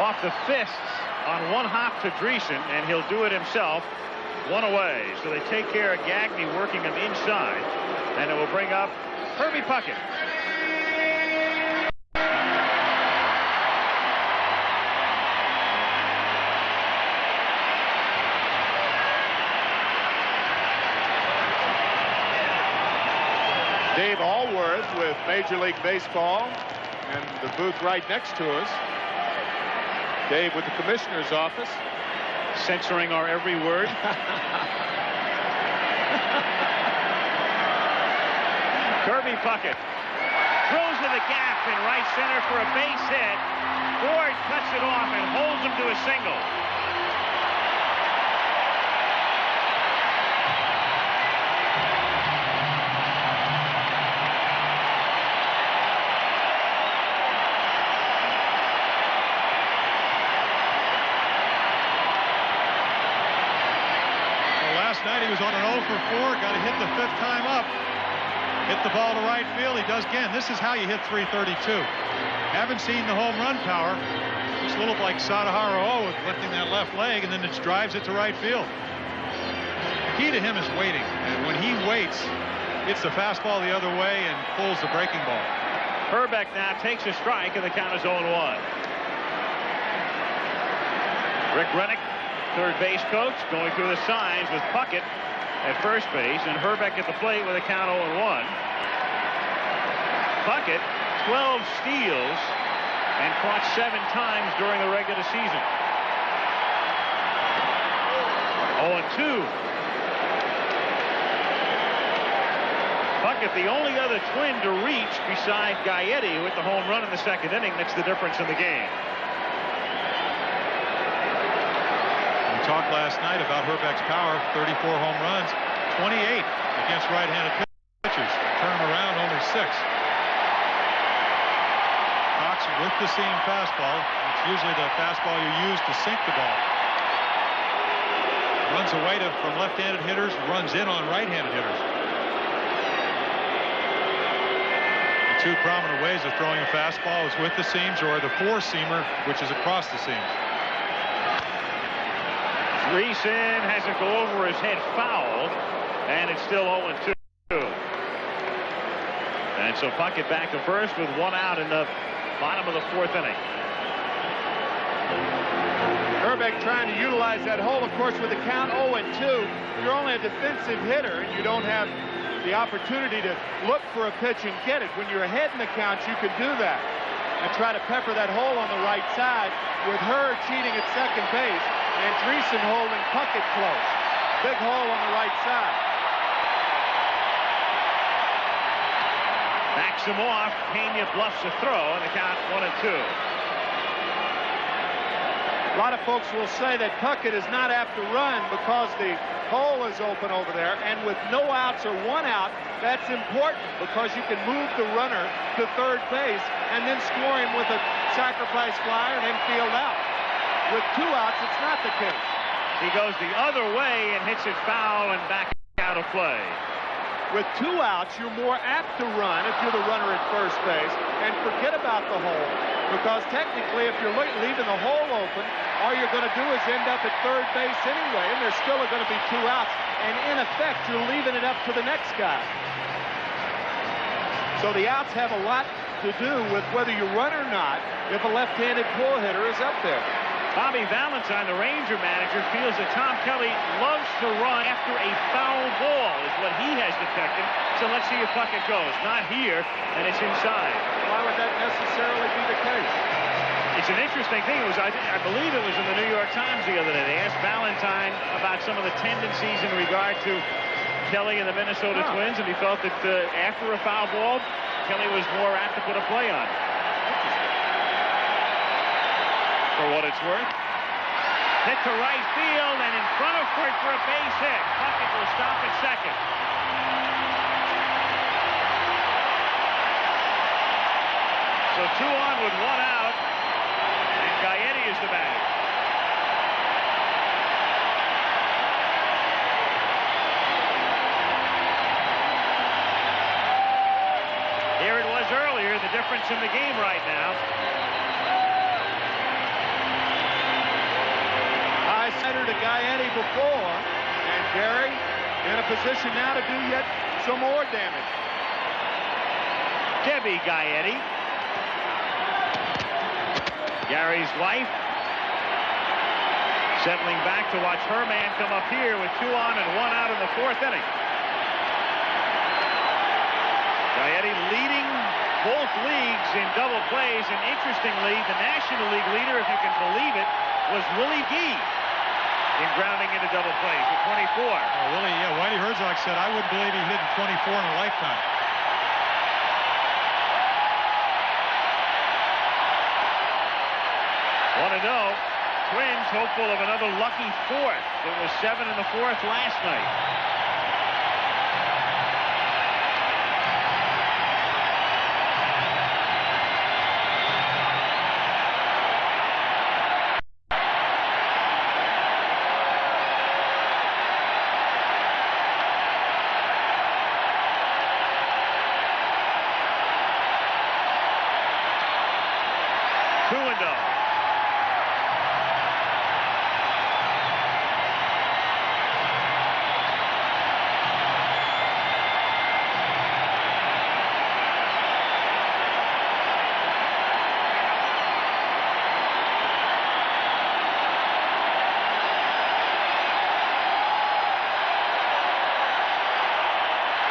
Off the fists on one hop to Dreesen, and he'll do it himself. 1 away. So they take care of Gagne, working him inside, and it will bring up Herbie Puckett.
Dave Allworth with Major League Baseball and the booth right next to us. Dave with the commissioner's office.
Censoring our every word. Kirby Puckett throws to the gap in right center for a base hit. Ford cuts it off and holds him to a single.
Night he was on an 0 for 4, got to hit the 5th time up, hit the ball to right field. He does again. This is how you hit .332. Haven't seen the home run power. It's a little like Sadaharu with lifting that left leg, and then it drives it to right field. The key to him is waiting, and when he waits, hits the fastball the other way and pulls the breaking ball.
Herbeck now takes a strike, and the count is 0-1. Rick Rennick, third base coach, going through the signs with Puckett at first base and Herbeck at the plate with a count 0-1. Puckett, 12 steals and caught 7 times during the regular season. 0-2. Puckett, the only other Twin to reach beside Gaetti with the home run in the 2nd inning. That's the difference in the game.
Talked last night about Herbeck's power, 34 home runs, 28 against right-handed pitchers. Turn him around, only 6. Cox with the seam fastball. It's usually the fastball you use to sink the ball. Runs away from left-handed hitters, runs in on right-handed hitters. The two prominent ways of throwing a fastball is with the seams or the four-seamer, which is across the seams.
Reeson has it go over his head foul, and it's still 0-2. And so Puckett back to first with one out in the bottom of the fourth inning.
Herbeck trying to utilize that hole, of course, with the count 0-2. You're only a defensive hitter, and you don't have the opportunity to look for a pitch and get it. When you're ahead in the count, you can do that and try to pepper that hole on the right side with her cheating at second base and Dreesen holding Puckett close. Big hole on the right side.
Backs him off. Pena bluffs a throw, and the count 1-2.
A lot of folks will say that Puckett is not apt to run because the hole is open over there, and with no outs or one out, that's important because you can move the runner to third base and then score him with a sacrifice fly and then field out. With two outs, it's not the case.
He goes the other way and hits it foul and back out of play.
With two outs, you're more apt to run if you're the runner at first base and forget about the hole. Because technically, if you're leaving the hole open, all you're going to do is end up at third base anyway, and there's still going to be two outs. And in effect, you're leaving it up to the next guy. So the outs have a lot to do with whether you run or not if a left-handed pull hitter is up there.
Bobby Valentine, the Ranger manager, feels that Tom Kelly loves to run after a foul ball is what he has detected. So let's see if Puckett goes. Not here, and it's inside.
Why would that necessarily be the case?
It's an interesting thing. I believe it was in the New York Times the other day. They asked Valentine about some of the tendencies in regard to Kelly and the Minnesota Twins, and he felt that after a foul ball, Kelly was more apt to put a play on. For what it's worth. Hit to right field and in front of Ford for a base hit. Puckett will stop at second. So 2 on with 1 out, and Gaetti is the batter. Here it was earlier, the difference in the game right now.
Center to Gaetti before, and Gary in a position now to do yet some more damage.
Debbie Gaetti. Gary's wife settling back to watch her man come up here with 2 on and 1 out in the fourth inning. Gaetti leading both leagues in double plays, and interestingly, the National League leader, if you can believe it, was Willie Gee in grounding into double plays at 24.
Willie, Whitey Herzog said, I wouldn't believe he hit 24 in a lifetime.
Want to know, Twins hopeful of another lucky fourth. It was 7 in the fourth last night.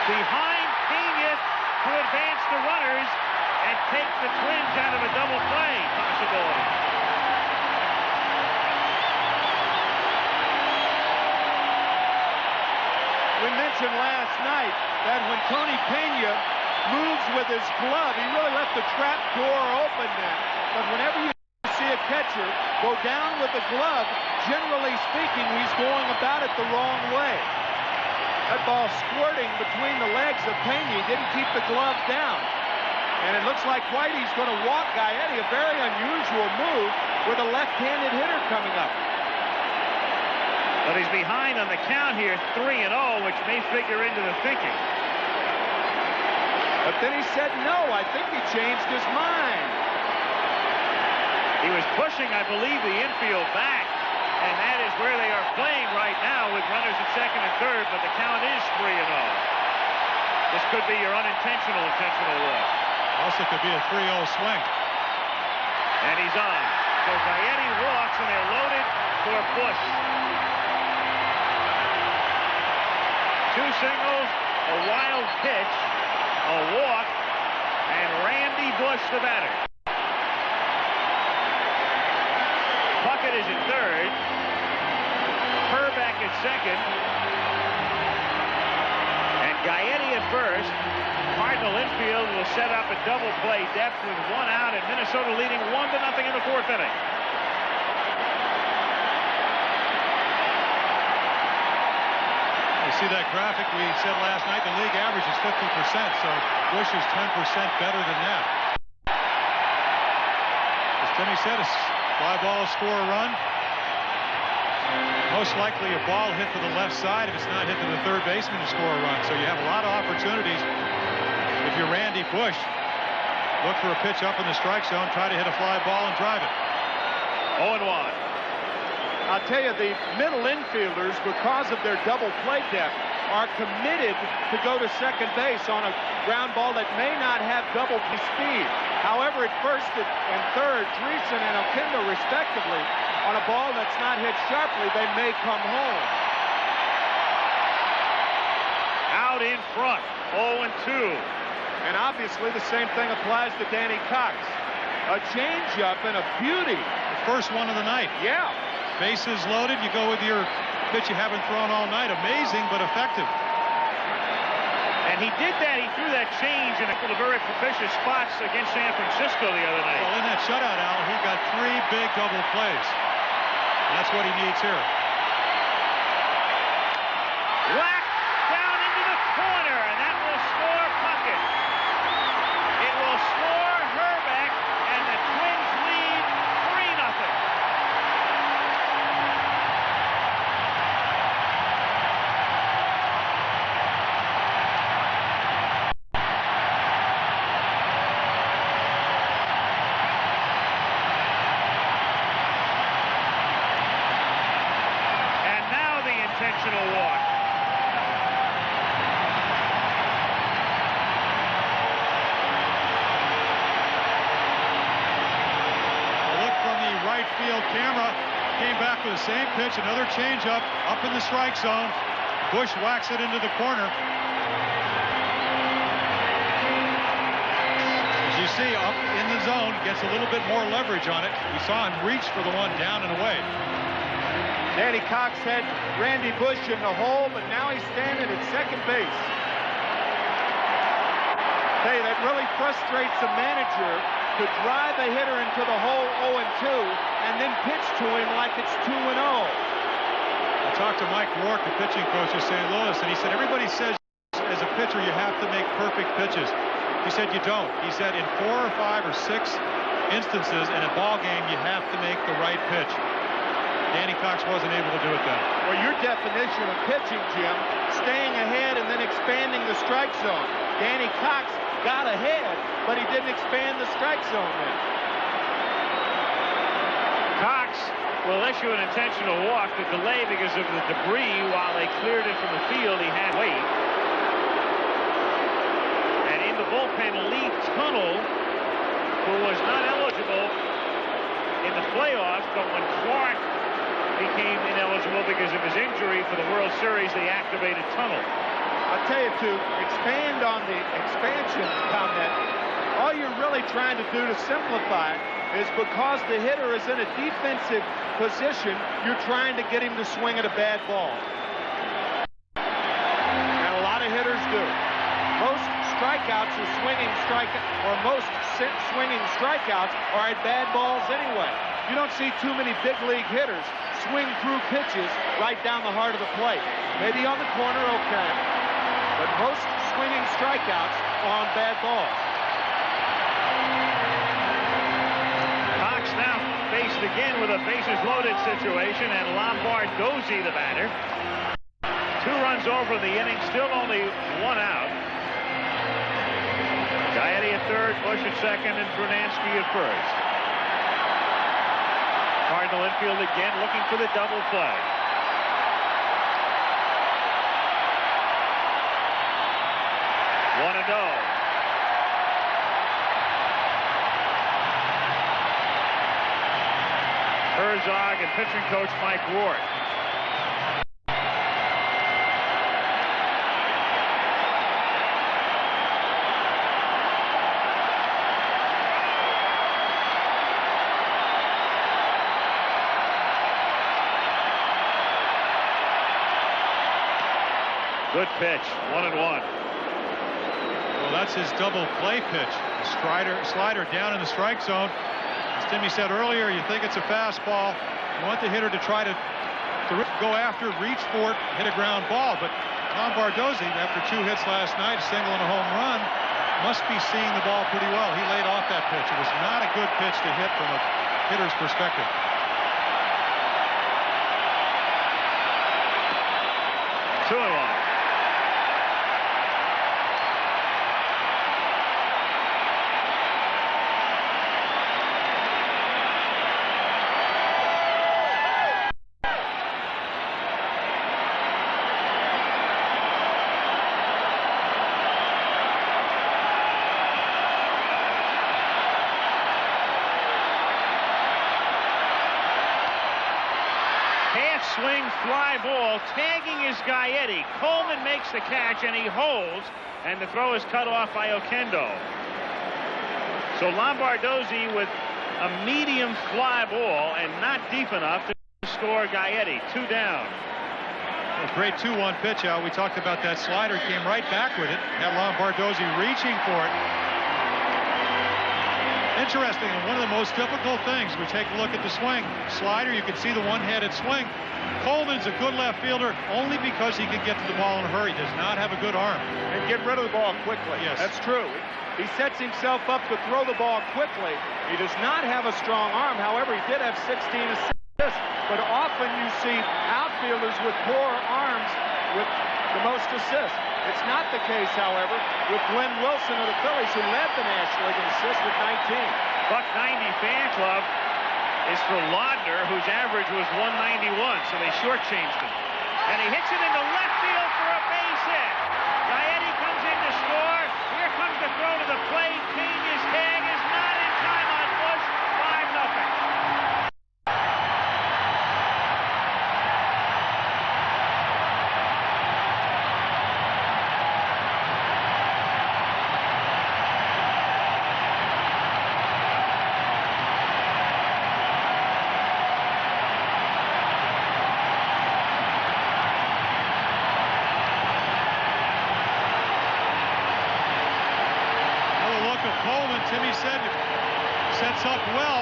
Behind Pena to advance the runners and take the Twins out of a double play possibility.
We mentioned last night that when Tony Pena moves with his glove, he really left the trap door open then. But whenever you see a catcher go down with the glove, generally speaking, he's going about it the wrong way. That ball squirting between the legs of Pena. He didn't keep the glove down. And it looks like Whitey's going to walk Gaetti, a very unusual move with a left-handed hitter coming up.
But he's behind on the count here, 3-0, which may figure into the thinking.
But then he said no. I think he changed his mind.
He was pushing, I believe, the infield back, and that is where they are playing right now with runners at second and third, but the count is 3-0. This could be your unintentional intentional walk.
Also could be a 3-0 swing.
And he's on. So Gaetti walks, and they're loaded for Bush. 2 singles, a wild pitch, a walk, and Randy Bush, the batter. Puckett is at third. Herbeck at second. And Gaetti at first. Cardinal infield will set up a double play depth with 1 out, and Minnesota leading 1-0 in the 4th inning.
You see that graphic we said last night, the league average is 50%, so Bush is 10% better than that. As Timmy said, a fly ball will score a run. Most likely a ball hit to the left side. If it's not hit to the third baseman, to score a run. So you have a lot of opportunities. If you're Randy Bush, look for a pitch up in the strike zone, try to hit a fly ball and drive it.
0-1.
I'll tell you, the middle infielders, because of their double play depth, are committed to go to second base on a ground ball that may not have double speed. However, at first and third, Dreesen and Oquendo, respectively, on a ball that's not hit sharply, they may come home.
Out in front, 0-2.
And obviously the same thing applies to Danny Cox. A changeup and a beauty.
The first one of the night.
Yeah.
Bases loaded, you go with your pitch you haven't thrown all night. Amazing, but effective.
And he did that. He threw that change in a couple of very propitious spots against San Francisco the other night.
Well, in that shutout, Al, he got 3 big double plays. That's what he needs here.
Whack down into the corner, and that will score Puckett. It will score Herbeck, and the Twins lead 3-0. Intentional walk.
A look from the right field camera. Came back with the same pitch, another changeup up in the strike zone. Bush whacks it into the corner. As you see, up in the zone, gets a little bit more leverage on it. We saw him reach for the one down and away.
Danny Cox had Randy Bush in the hole, but now he's standing at second base. Hey, that really frustrates a manager to drive a hitter into the hole 0-2 and then pitch to him like it's 2-0.
I talked to Mike Rourke, the pitching coach of St. Louis, and he said everybody says as a pitcher you have to make perfect pitches. He said you don't. He said in 4 or 5 or 6 instances in a ball game you have to make the right pitch. Danny Cox wasn't able to do it then.
Well, your definition of pitching, Jim, staying ahead and then expanding the strike zone. Danny Cox got ahead, but he didn't expand the strike zone then.
Cox will issue an intentional walk. The delay because of the debris while they cleared it from the field, he had weight. And in the bullpen, Lee Tunnell, who was not eligible in the playoffs, but when Clark became ineligible because of his injury for the World Series, they activated Tunnell.
I'll tell you, to expand on the expansion comment, all you're really trying to do to simplify is because the hitter is in a defensive position, you're trying to get him to swing at a bad ball. And a lot of hitters do. Most strikeouts are swinging strikeouts are at bad balls anyway. You don't see too many big league hitters swing through pitches right down the heart of the plate. Maybe on the corner, okay. But most swinging strikeouts are on bad balls.
Cox now faced again with a bases loaded situation, and Lombard Dozy, the batter. 2 runs over the inning, still only 1 out. third, Bush at second, and Brunansky at first. Cardinal infield again looking for the double play. One to go. Herzog and pitching coach Mike Rourke. Good pitch, 1-1.
Well, that's his double play pitch. Slider down in the strike zone. As Timmy said earlier, you think it's a fastball. You want the hitter to try to go after, reach for it, hit a ground ball. But Tom Bardozzi, after 2 hits last night, a single and a home run, must be seeing the ball pretty well. He laid off that pitch. It was not a good pitch to hit from a hitter's perspective.
2-1. Swing, fly ball, tagging is Gaetti. Coleman makes the catch and he holds, and the throw is cut off by Oquendo. So Lombardozzi with a medium fly ball and not deep enough to score Gaetti. 2 down.
A great 2-1 pitch out. We talked about that slider, came right back with it. Had Lombardozzi reaching for it. Interesting, and one of the most difficult things, we take a look at the swing. Slider, you can see the one-handed swing. Coleman's a good left fielder only because he can get to the ball in a hurry. Does not have a good arm.
And get rid of the ball quickly.
Yes.
That's true. He sets himself up to throw the ball quickly. He does not have a strong arm. However, he did have 16 assists. But often you see outfielders with poor arms with the most assists. It's not the case, however, with Glenn Wilson of the Phillies, who led the National League in assists with 19.
Buck 90 fan club is for Laudner, whose average was 191, so they shortchanged him. And he hits it into left field for a base hit. Gaetti comes in to score. Here comes the throw to the plate. Pena's tag is not in time on Bush. 5-0.
Timmy said sets up well,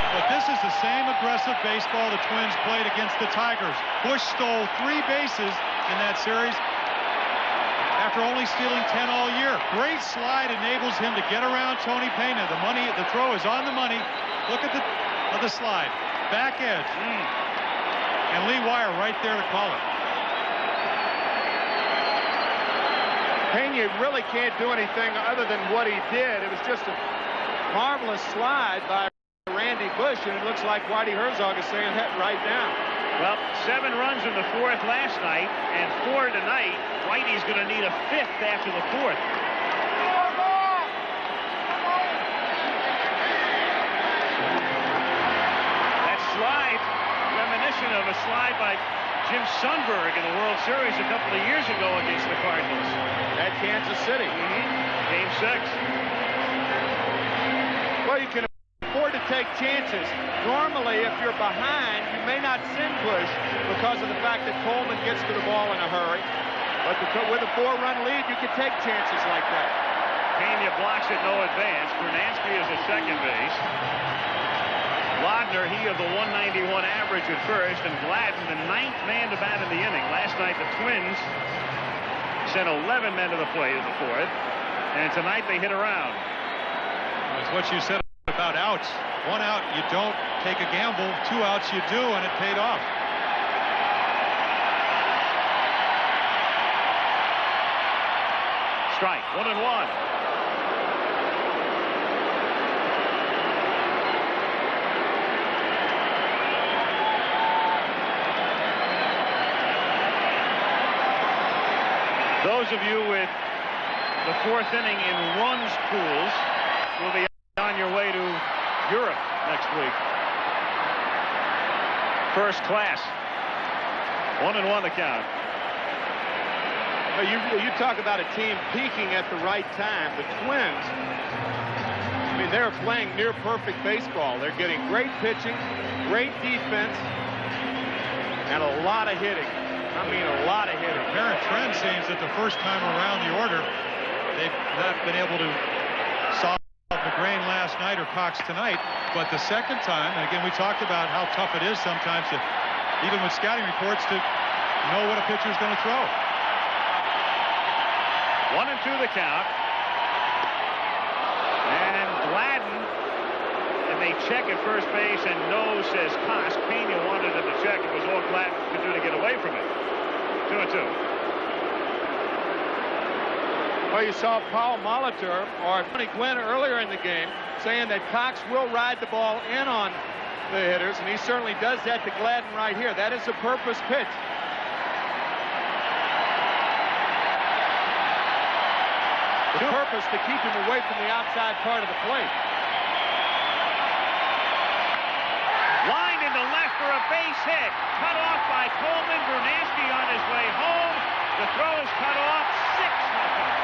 but this is the same aggressive baseball the Twins played against the Tigers. Bush stole 3 bases in that series after only stealing 10 all year. Great slide enables him to get around Tony Pena. The throw is on the money. Look at the slide, back edge, and Lee Wire right there to call it.
Pena really can't do anything other than what he did. It was just a marvelous slide by Randy Bush, and it looks like Whitey Herzog is saying that right now.
Well, 7 runs in the 4th last night, and 4 tonight. Whitey's going to need a 5th after the 4th. That slide, reminiscent of a slide by Jim Sundberg in the World Series a couple of years ago against the Cardinals.
At Kansas City.
Game 6.
Well, you can afford to take chances. Normally, if you're behind, you may not send Bush because of the fact that Coleman gets to the ball in a hurry. But with a 4-run lead, you can take chances like that.
Pena blocks it, no advance. Brunansky is at second base. Laudner, he of the 191 average at first, and Gladden, the 9th man to bat in the inning. Last night, the Twins sent 11 men to the plate in the 4th, and tonight they hit around.
That's what you said about outs. 1 out, you don't take a gamble. 2 outs, you do, and it paid off.
Strike, 1-1. Those of you with the 4th inning in runs pools will be on your way to Europe next week. First class. 1-1 the count.
You talk about a team peaking at the right time. The Twins, I mean, they're playing near perfect baseball. They're getting great pitching, great defense, and a lot of hitting. I mean, a lot of hitting.
The apparent trend seems that the first time around the order, they've not been able to solve McGrain last night or Cox tonight. But the second time, and again, we talked about how tough it is sometimes to, even with scouting reports, to know what a pitcher is going to throw.
1-2 the count. And Gladden, and they check at first base, and no, says Cox. Pena wanted him to check. It was all Gladden could do to get away from it. 2-2.
Well, you saw Paul Molitor or Tony Gwynn earlier in the game saying that Cox will ride the ball in on the hitters, and he certainly does that to Gladden right here. That is a purpose pitch. The purpose to keep him away from the outside part of the plate.
Line into left for a base hit. Cut off by Coleman. Brunansky on his way home. The throw is cut off. 6-0.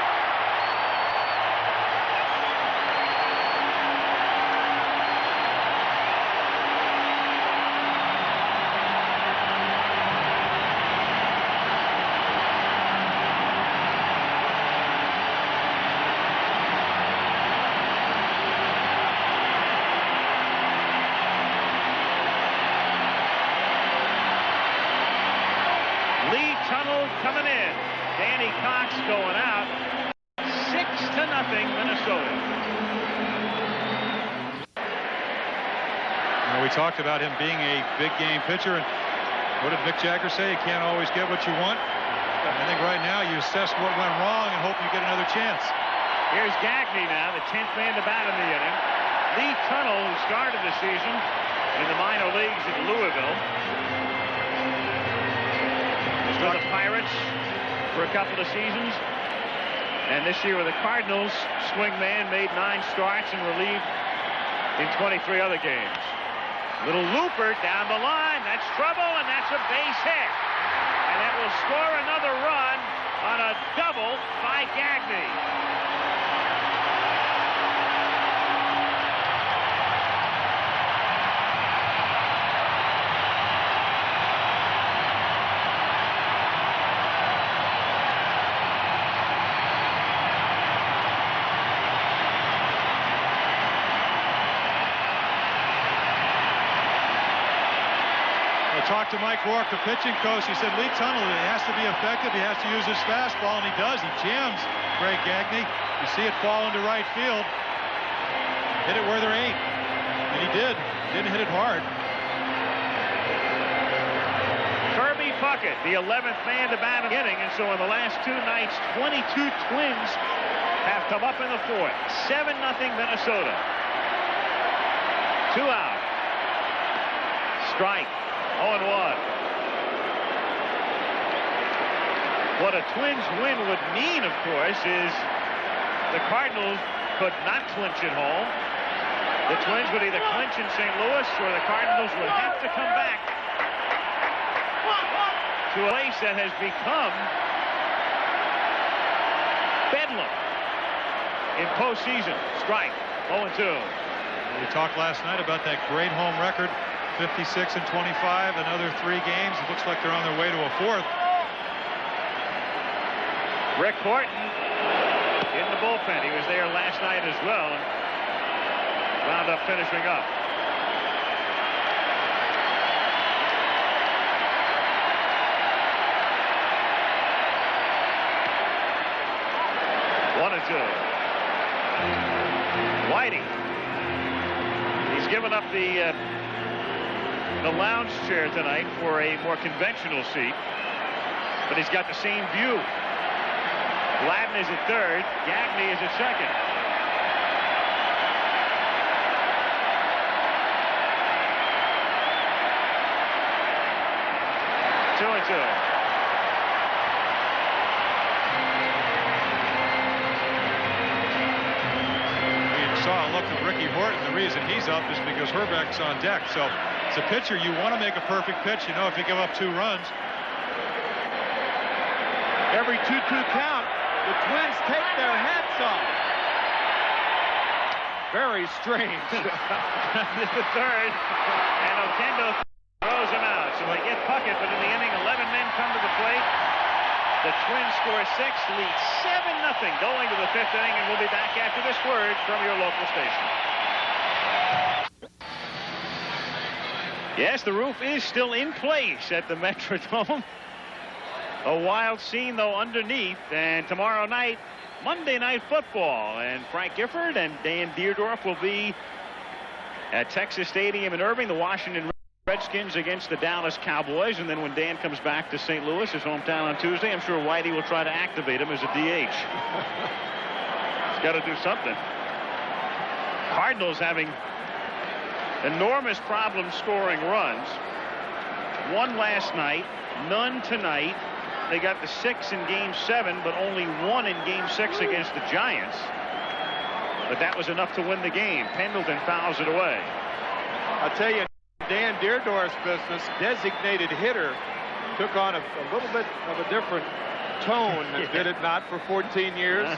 Coming in. Danny Cox going out. 6-0 Minnesota.
Now, we talked about him being a big game pitcher, and what did Mick Jagger say? You can't always get what you want. I think right now you assess what went wrong and hope you get another chance.
Here's Gagne now, the 10th man to bat in the inning. Lee Tunnell, who started the season in the minor leagues in Louisville, for the Pirates for a couple of seasons, and this year with the Cardinals, swingman, made 9 starts and relieved in 23 other games. Little looper down the line. That's trouble, and that's a base hit. And that will score another run on a double by Gagne.
Talked to Mike Rourke, the pitching coach. He said Lee Tunnell, he has to be effective. He has to use his fastball, and he does. He jams Greg Gagne. You see it fall into right field. Hit it where there ain't. And he did. Didn't hit it hard.
Kirby Puckett, the 11th man to bat in the inning, and so in the last 2 nights, 22 Twins have come up in the 4th. 7-0 Minnesota. 2 out. Strike. 0-1. What a Twins win would mean, of course, is the Cardinals could not clinch at home. The Twins would either clinch in St. Louis, or the Cardinals would have to come back to a place that has become bedlam in postseason. Strike. 0-2.
We talked last night about that great home record. 56 and 25, another 3 games. It looks like they're on their way to a 4th.
Rick Horton in the bullpen. He was there last night as well, and wound up finishing up. One and two. Whiting. He's given up the lounge chair tonight for a more conventional seat, but he's got the same view. Gladden is at third. Gagne is at second. Two and two.
Ricky Horton, the reason he's up is because Herbeck's on deck. So it's a pitcher, you want to make a perfect pitch. You know, if you give up 2 runs.
Every 2-2 count, the Twins take their hats off. Very strange.
The third, and Oquendo throws him out. So they get Puckett, but in the inning, 11 men come to the plate. The Twins score 6, lead 7-0 going to the 5th inning, and we'll be back after this word from your local station. Yes, the roof is still in place at the Metrodome. A wild scene, though, underneath. And tomorrow night, Monday Night Football. And Frank Gifford and Dan Deerdorf will be at Texas Stadium in Irving. The Washington Redskins against the Dallas Cowboys. And then when Dan comes back to St. Louis, his hometown, on Tuesday, I'm sure Whitey will try to activate him as a DH. He's got to do something. Cardinals having enormous problems scoring runs. 1 last night, none tonight. They got the 6 in Game 7, but only 1 in Game 6 against the Giants. But that was enough to win the game. Pendleton fouls it away.
I'll tell you, Dan Deerdorf's business, designated hitter, took on a little bit of a different tone,
Yeah.
did it not, for 14 years?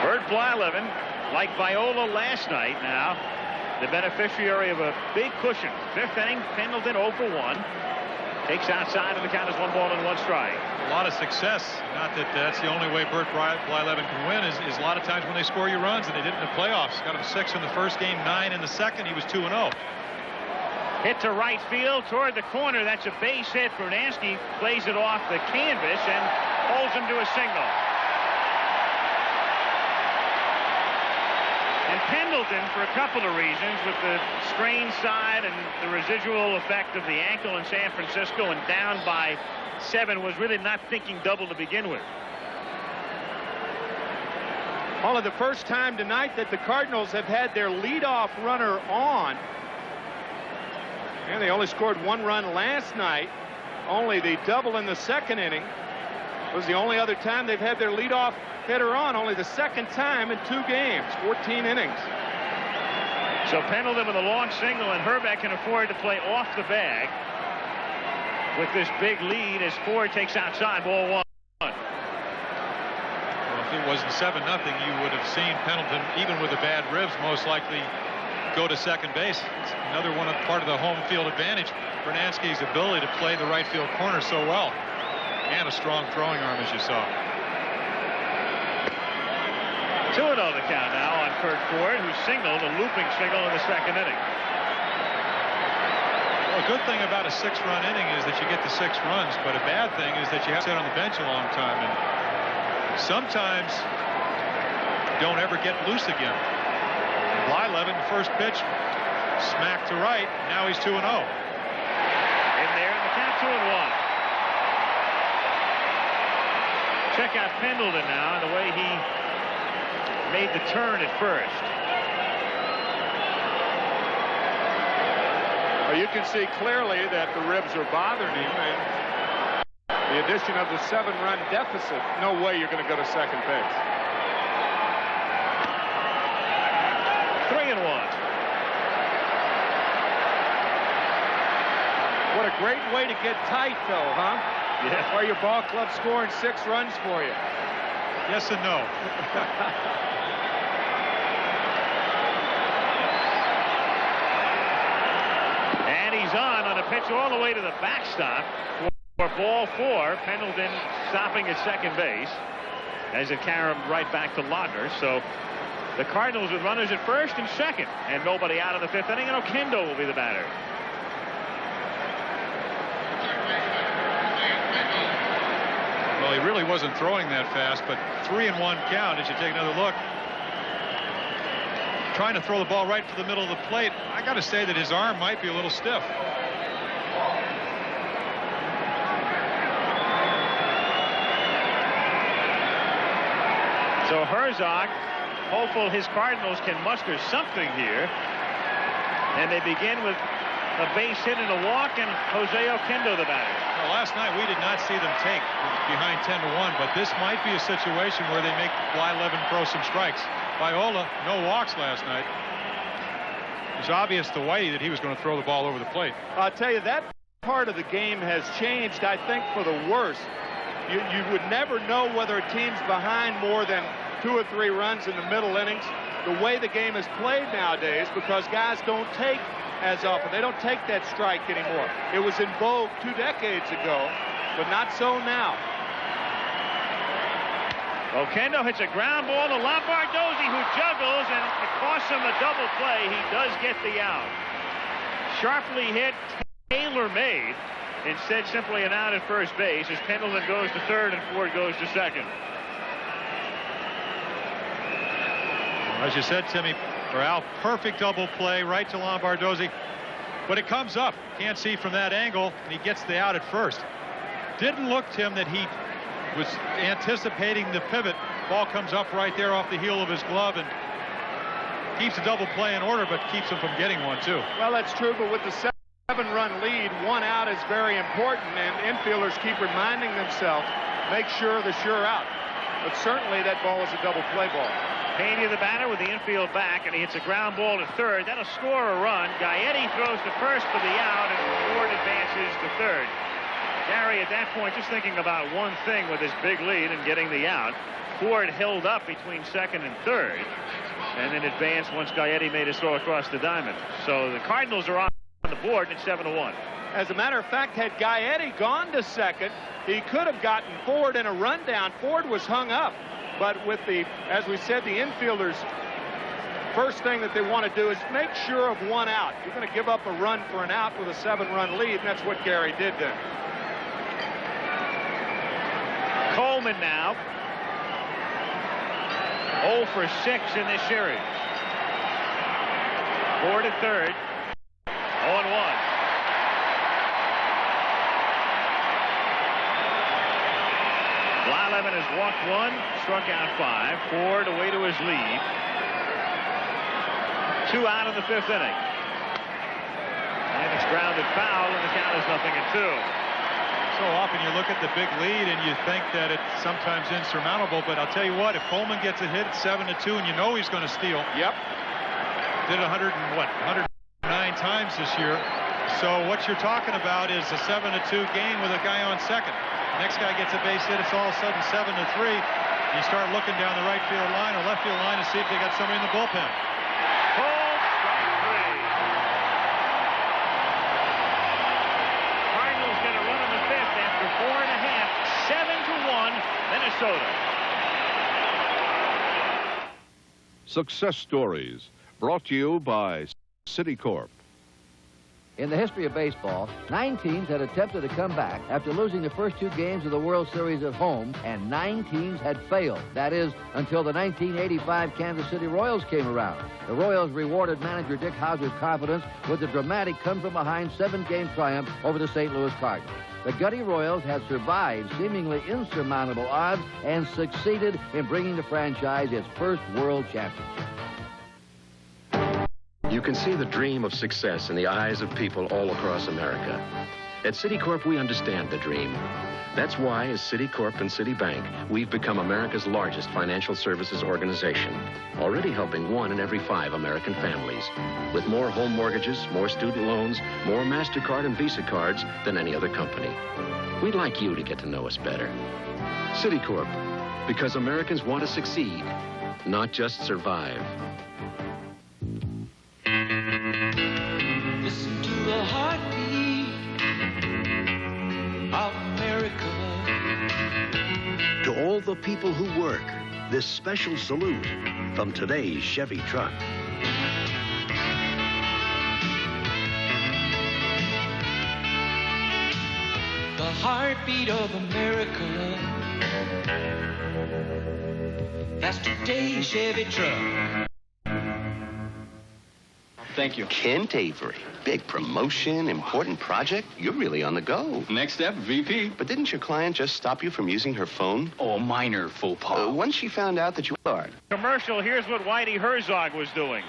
Bert Blyleven, like Viola last night now, the beneficiary of a big cushion. 5th inning, Pendleton 0 for 1. Takes outside, and the count is 1 ball and 1 strike.
A lot of success. Not that that's the only way Bert Blyleven can win is a lot of times when they score you runs, and they did in the playoffs. Got him 6 in the first game, 9 in the second. He was 2-0.
Hit to right field toward the corner. That's a base hit. Brunansky plays it off the canvas and holds him to a single. And Pendleton, for a couple of reasons, with the strained side and the residual effect of the ankle in San Francisco and down by 7, was really not thinking double to begin with.
Only the first time tonight that the Cardinals have had their leadoff runner on. And they only scored 1 run last night. Only the double in the 2nd inning was the only other time they've had their leadoff hitter on. Only the 2nd time in 2 games, 14 innings.
So Pendleton with a long single, and Herbeck can afford to play off the bag with this big lead as Ford takes outside, ball 1.
Well, if it wasn't 7-0, you would have seen Pendleton, even with the bad ribs, most likely go to second base. It's another part of the home field advantage. Brunansky's ability to play the right field corner so well, and a strong throwing arm, as you saw.
2-0 the count now on Kurt Ford, who singled a looping single in the 2nd inning.
Well, a good thing about a 6-run inning is that you get the 6 runs, but a bad thing is that you have to sit on the bench a long time, and sometimes you don't ever get loose again. Blyleven, the first pitch, smacked to right. Now he's 2-0.
In there, and the count 2-1. Check out Pendleton now and the way he made the turn at first.
Well, you can see clearly that the ribs are bothering him, and the addition of the 7-run deficit, no way you're going to go to second base.
3-1.
What a great way to get tight, though, huh?
Yeah.
Where your ball club scoring 6 runs for you.
Yes and no.
And he's on a pitch all the way to the backstop for ball 4. Pendleton stopping at second base as it carried him right back to Laudner. So the Cardinals with runners at first and second, and nobody out in the 5th inning, and Oquendo will be the batter.
Well, he really wasn't throwing that fast, but 3-1 count as you take another look. Trying to throw the ball right to the middle of the plate. I got to say that his arm might be a little stiff.
So Herzog, hopeful his Cardinals can muster something here. And they begin with a base hit and a walk, and Jose Oquendo the batter.
Well, last night we did not see them take behind 10-1, but this might be a situation where they make Blyleven throw some strikes. Viola, no walks last night. It was obvious to Whitey that he was going to throw the ball over the plate.
I'll tell you, that part of the game has changed, I think, for the worse. You would never know whether a team's behind more than 2 or 3 runs in the middle innings. The way the game is played nowadays, because guys don't take as often. They don't take that strike anymore. It was in vogue 2 decades ago, but not so now.
Oquendo hits a ground ball to Lombardozzi, who juggles, and it costs him a double play. He does get the out. Sharply hit, tailor-made. Instead, simply an out at first base as Pendleton goes to third and Ford goes to second.
As you said, Timmy, or Al, perfect double play right to Lombardozzi, but it comes up. Can't see from that angle, and he gets the out at first. Didn't look, Tim, that he was anticipating the pivot. Ball comes up right there off the heel of his glove and keeps a double play in order, but keeps him from getting one, too.
Well, that's true, but with the 7-run lead, 1 out is very important, and infielders keep reminding themselves, make sure the sure out. But certainly that ball is a double play ball.
Pena the batter with the infield back, and he hits a ground ball to third. That'll score a run. Gaetti throws to first for the out, and Ford advances to third. Gary, at that point, just thinking about one thing with his big lead and getting the out. Ford held up between second and third, and then advanced once Gaetti made his throw across the diamond. So the Cardinals are on the board, and it's 7-1.
As a matter of fact, had Gaetti gone to second, he could have gotten Ford in a rundown. Ford was hung up. But with the, as we said, the infielders, first thing that they want to do is make sure of 1 out. You're going to give up a run for an out with a 7-run lead, and that's what Gary did then.
Coleman now 0 for 6 in this series. Ford at third, 0-1. Blyleven has walked 1, struck out 5. Ford away to his lead. 2 out in the 5th inning. And it's grounded foul, and the count is 0-2.
So often you look at the big lead and you think that it's sometimes insurmountable, but I'll tell you what, if Coleman gets a hit at 7-2 and you know he's going to steal.
Yep.
Did 109 times this year. So what you're talking about is a 7-2 game with a guy on second. The next guy gets a base hit, it's all of a sudden 7-3. You start looking down the right field line or left field line to see if they got somebody in the bullpen.
Cole, strike 3. Cardinals get a run in the 5th after 4.5. 7-1, Minnesota.
Success Stories, brought to you by Citicorp.
In the history of baseball, 9 teams had attempted to come back after losing the first 2 games of the World Series at home, and 9 teams had failed. That is, until the 1985 Kansas City Royals came around. The Royals rewarded manager Dick Howser's confidence with a dramatic come-from-behind 7-game triumph over the St. Louis Cardinals. The Gutty Royals had survived seemingly insurmountable odds and succeeded in bringing the franchise its first World Championship.
You can see the dream of success in the eyes of people all across America. At Citicorp, we understand the dream. That's why, as Citicorp and Citibank, we've become America's largest financial services organization, already helping 1 in every 5 American families, with more home mortgages, more student loans, more MasterCard and Visa cards than any other company. We'd like you to get to know us better. Citicorp, because Americans want to succeed, not just survive.
Listen to the heartbeat of America.
To all the people who work, this special salute from today's Chevy truck.
The heartbeat of America. That's today's Chevy truck.
Thank you.
Kent Avery. Big promotion, important project. You're really on the go.
Next step, VP.
But didn't your client just stop you from using her phone?
Oh, minor faux pas.
Once she found out that you are.
Commercial, here's what Whitey Herzog was doing.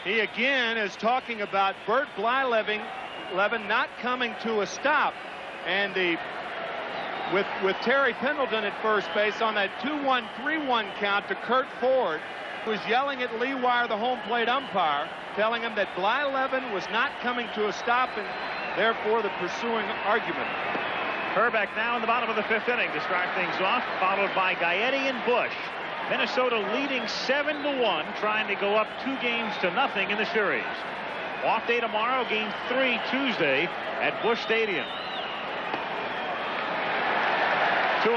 He again is talking about Bert Blyleven not coming to a stop. And with Terry Pendleton at first base on that 2-1, 3-1 count to Curt Ford, who was yelling at Lee Wire, the home plate umpire, telling him that Blyleven was not coming to a stop, and therefore the pursuing argument.
Herbeck now in the bottom of the 5th inning to start things off, followed by Gaetti and Bush. Minnesota leading 7-1, trying to go up 2-0 in the series. Off day tomorrow, game 3 Tuesday at Busch Stadium. 2-0.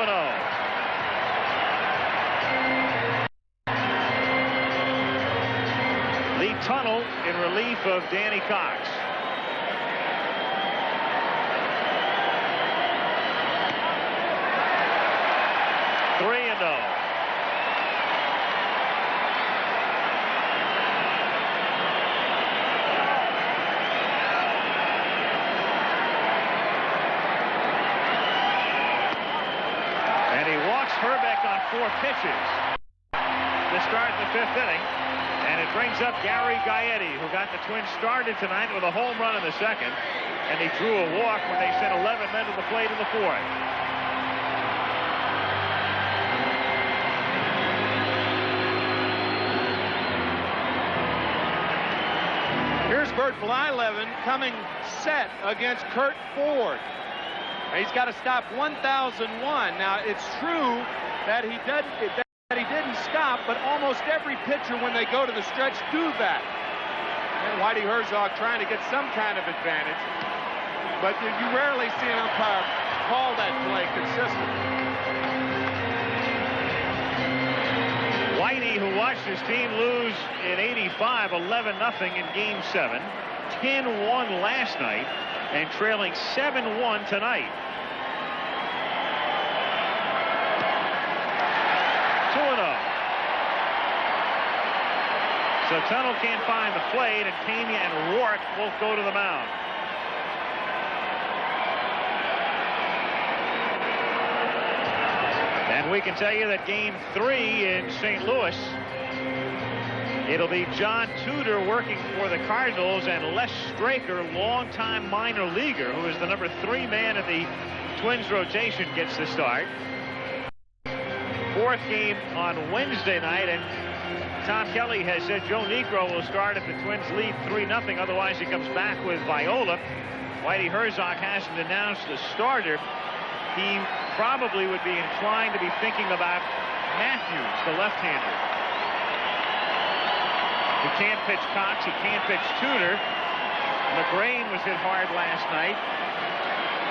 Lee Tunnell in relief of Danny Cox. Herbeck on 4 pitches to start the 5th inning, and it brings up Gary Gaetti, who got the Twins started tonight with a home run in the 2nd, and he drew a walk when they sent 11 men to the plate in the 4th.
Here's Bert Blyleven coming set against Curt Ford. He's got to stop 1001. Now, it's true that he didn't stop, but almost every pitcher, when they go to the stretch, do that. And Whitey Herzog trying to get some kind of advantage. But you rarely see an umpire call that play consistently.
Whitey, who watched his team lose in '85, 11-0 in Game 7, 10-1 last night, and trailing 7-1 tonight. 2-0. So Tunnell can't find the plate, and Pena and Rourke both go to the mound. And we can tell you that Game 3 in St. Louis, it'll be John Tudor working for the Cardinals, and Les Straker, longtime minor leaguer, who is the number 3 man in the Twins rotation, gets the start. 4th game on Wednesday night, and Tom Kelly has said Joe Niekro will start if the Twins lead 3-0. Otherwise, he comes back with Viola. Whitey Herzog hasn't announced the starter. He probably would be inclined to be thinking about Matthews, the left-hander. He can't pitch Cox. He can't pitch Tudor. McGrain was hit hard last night.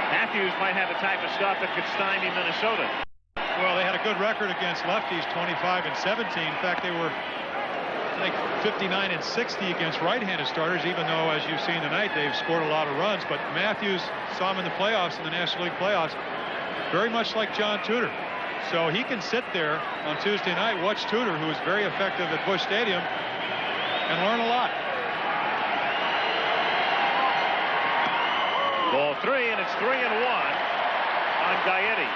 Matthews might have the type of stuff that could stymie Minnesota.
Well, they had a good record against lefties, 25-17. In fact, they were, I think, 59-60 against right-handed starters, even though, as you've seen tonight, they've scored a lot of runs. But Matthews saw him in the playoffs, in the National League playoffs, very much like John Tudor. So he can sit there on Tuesday night, watch Tudor, who is very effective at Busch Stadium, and learn a lot.
Ball 3, and it's 3-1 on Gaetti.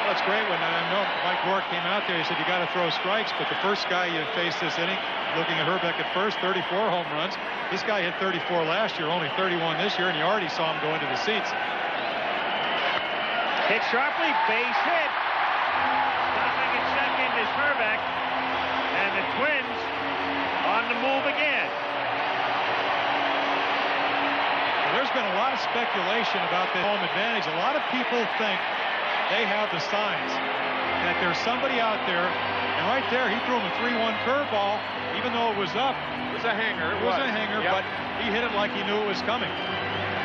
That's great. When I know Mike Rourke came out there, he said you got to throw strikes, but the first guy you faced this inning, looking at Herbeck at first, 34 home runs. This guy hit 34 last year, only 31 this year, and you already saw him go into the seats.
Hit sharply, base hit. Stopping at second is Herbeck, and the Twins on the move again.
Well, there's been a lot of speculation about the home advantage. A lot of people think they have the signs that there's somebody out there, and right there he threw him a 3-1 curveball, even though it was up.
It was a hanger.
It was a hanger,
yep.
But he hit it like he knew it was coming.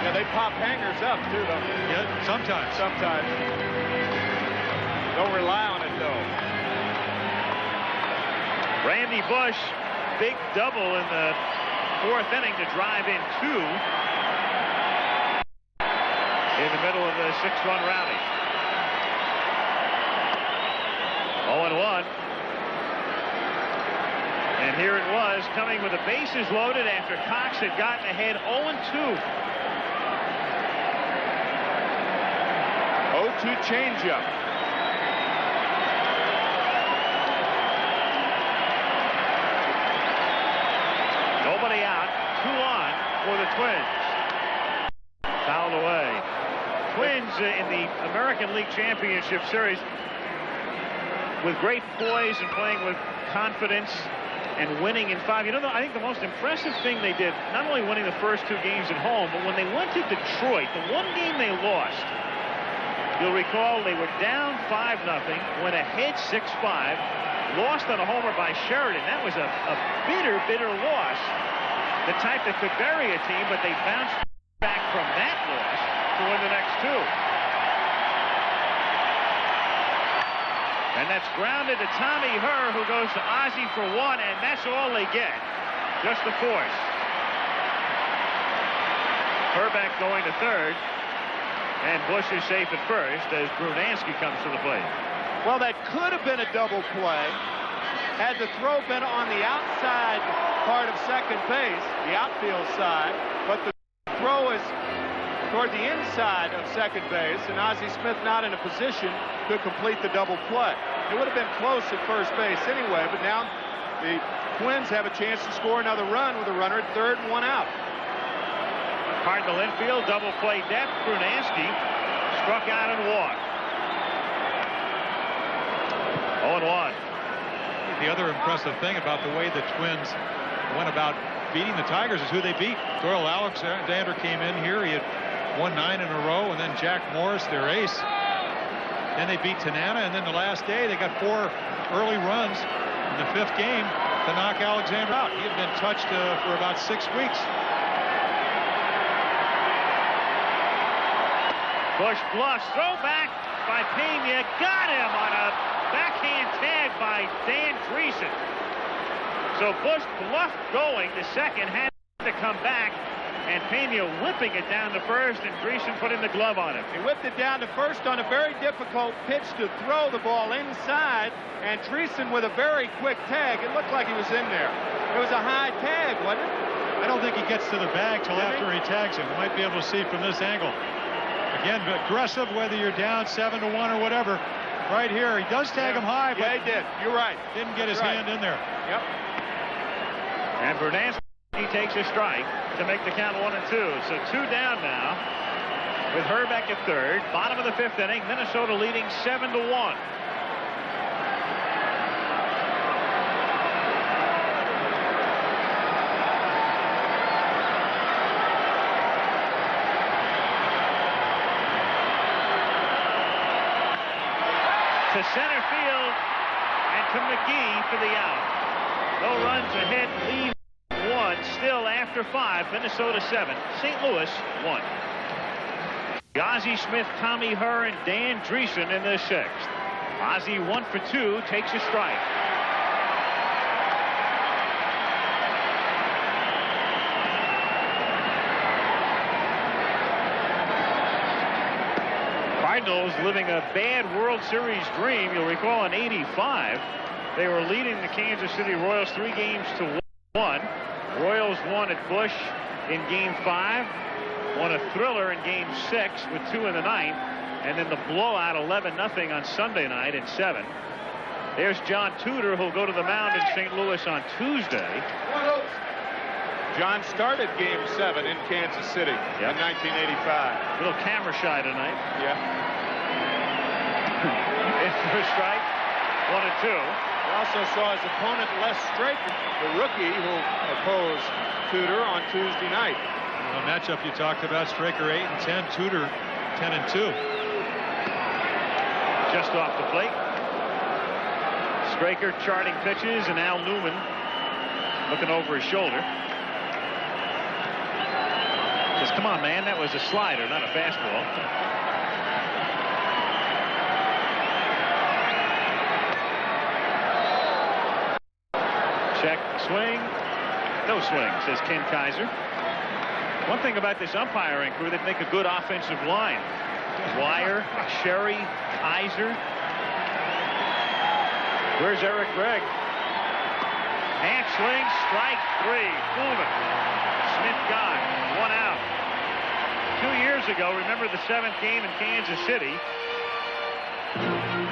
Yeah, they pop hangers up too, don't they?
Yeah, sometimes.
Sometimes. Don't rely on it though.
Randy Bush, big double in the 4th inning to drive in 2 in the middle of the 6-run rally. 0-1. And here it was, coming with the bases loaded after Cox had gotten ahead 0-2.
0-2 changeup.
nobody out. 2 on for the Twins. Fouled away. Twins in the American League Championship Series with great poise and playing with confidence and winning in 5. You know, I think the most impressive thing they did, not only winning the first 2 games at home, but when they went to Detroit, the one game they lost, you'll recall they were down 5-0, went ahead 6-5, lost on a homer by Sheridan. That was a bitter, bitter loss, the type that could bury a team, but they bounced back from that loss to win the next 2. And that's grounded to Tommy Herr, who goes to Ozzie for 1, and that's all they get. Just the force. Herbeck going to third, and Bush is safe at first as Brunansky comes to the plate.
Well, that could have been a double play had the throw been on the outside part of second base, the outfield side, but the throw is toward the inside of second base, and Ozzie Smith not in a position to complete the double play. It would have been close at first base anyway, but now the Twins have a chance to score another run with a runner at third and 1 out.
Cardinal infield, double play depth. Brunansky struck out and walked. 0-1.
The other impressive thing about the way the Twins went about beating the Tigers is who they beat. Doyle Alexander came in here. He had won 9 in a row, and then Jack Morris, their ace. Then they beat Tanana, and then the last day they got 4 early runs in the 5th game to knock Alexander out. He had been touched for about 6 weeks.
Bush bluffs, throw back by Pena, got him on a backhand tag by Dan Dreesen. So Bush bluffed going to second, had to come back, and Pena whipping it down to first, and Dreesen putting the glove on him.
He whipped it down to first on a very difficult pitch to throw the ball inside, and Dreesen with a very quick tag. It looked like he was in there. It was a high tag, wasn't it?
I don't think he gets to the bag till after he tags him. You might be able to see from this angle. Again, aggressive, whether you're down 7-1 or whatever. Right here, he does tag him high, but
yeah, he did. You're right.
Didn't get his hand in there.
Yep.
And Brunansky takes a strike to make the count 1-2. So 2 down now with Herbeck at third. Bottom of the 5th inning, Minnesota leading 7-1. To center field and to McGee for the out. No runs ahead, lead 1, still after 5. Minnesota 7, St. Louis 1. Ozzie Smith, Tommy Herr, and Dan Dreesen in the 6th. Ozzie 1 for 2, takes a strike. Cardinals living a bad World Series dream. You'll recall in '85, they were leading the Kansas City Royals 3-1. Royals won at Busch in Game 5, won a thriller in Game 6 with 2 in the 9th, and then the blowout 11-0 on Sunday night in 7. There's John Tudor, who'll go to the mound in St. Louis on Tuesday.
John started Game 7 in Kansas City in 1985.
Little camera shy tonight.
Yeah.
In for a strike, 1-2.
We also saw his opponent Les Straker, the rookie who opposed Tudor on Tuesday night.
The matchup you talked about, Straker 8-10, Tudor 10-2.
Just off the plate. Straker charting pitches, and Al Newman looking over his shoulder. Says, come on, man, that was a slider, not a fastball. Check, swing, no swing, says Ken Kaiser. One thing about this umpiring crew, they make a good offensive line. Wire, Sherry, Kaiser. Where's Eric Gregg? Hand swing, strike 3, moving. Smith got 1 out. 2 years ago, remember the 7th game in Kansas City,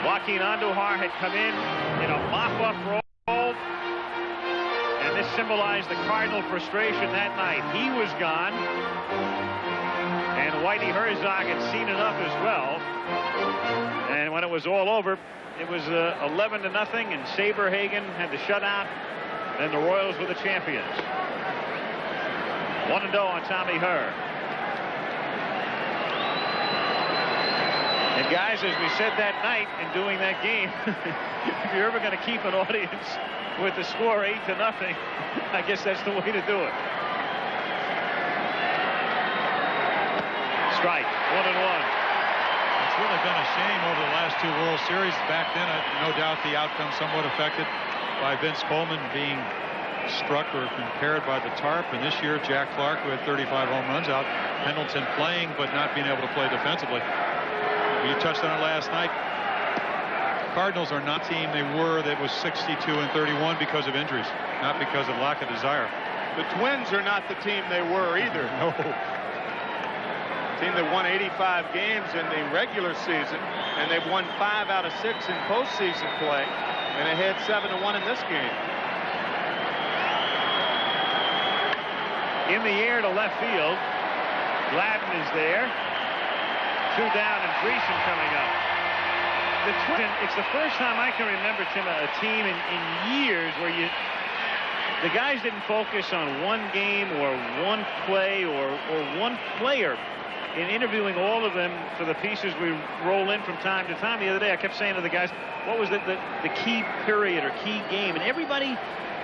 Joaquin Andujar had come in a mop-up role, and of symbolized the Cardinal frustration that night. He was gone. And Whitey Herzog had seen enough as well. And when it was all over, it was 11-0, and Saberhagen had the shutout, and the Royals were the champions. 1-0 on Tommy Herr. And guys, as we said that night in doing that game, if you're ever going to keep an audience with the score 8-0, I guess that's the way to do it. Strike, 1-1.
It's really been a shame over the last two World Series. Back then, no doubt the outcome somewhat affected by Vince Coleman being struck or impaired by the tarp. And this year, Jack Clark, who had 35 home runs, out Pendleton playing but not being able to play defensively. You touched on it last night. Cardinals are not the team they were that was 62-31 because of injuries, not because of lack of desire.
The Twins are not the team they were either.
No.
Team that won 85 games in the regular season, and they've won 5 out of 6 in postseason play, and they had 7-1 in this game.
In the air to left field. Gladden is there. 2 down, and Greason coming up. The Twins, it's the first time I can remember, Tim, a team in years where the guys didn't focus on one game or one play or one player. In interviewing all of them for the pieces we roll in from time to time, the other day I kept saying to the guys, what was the key period or key game? And everybody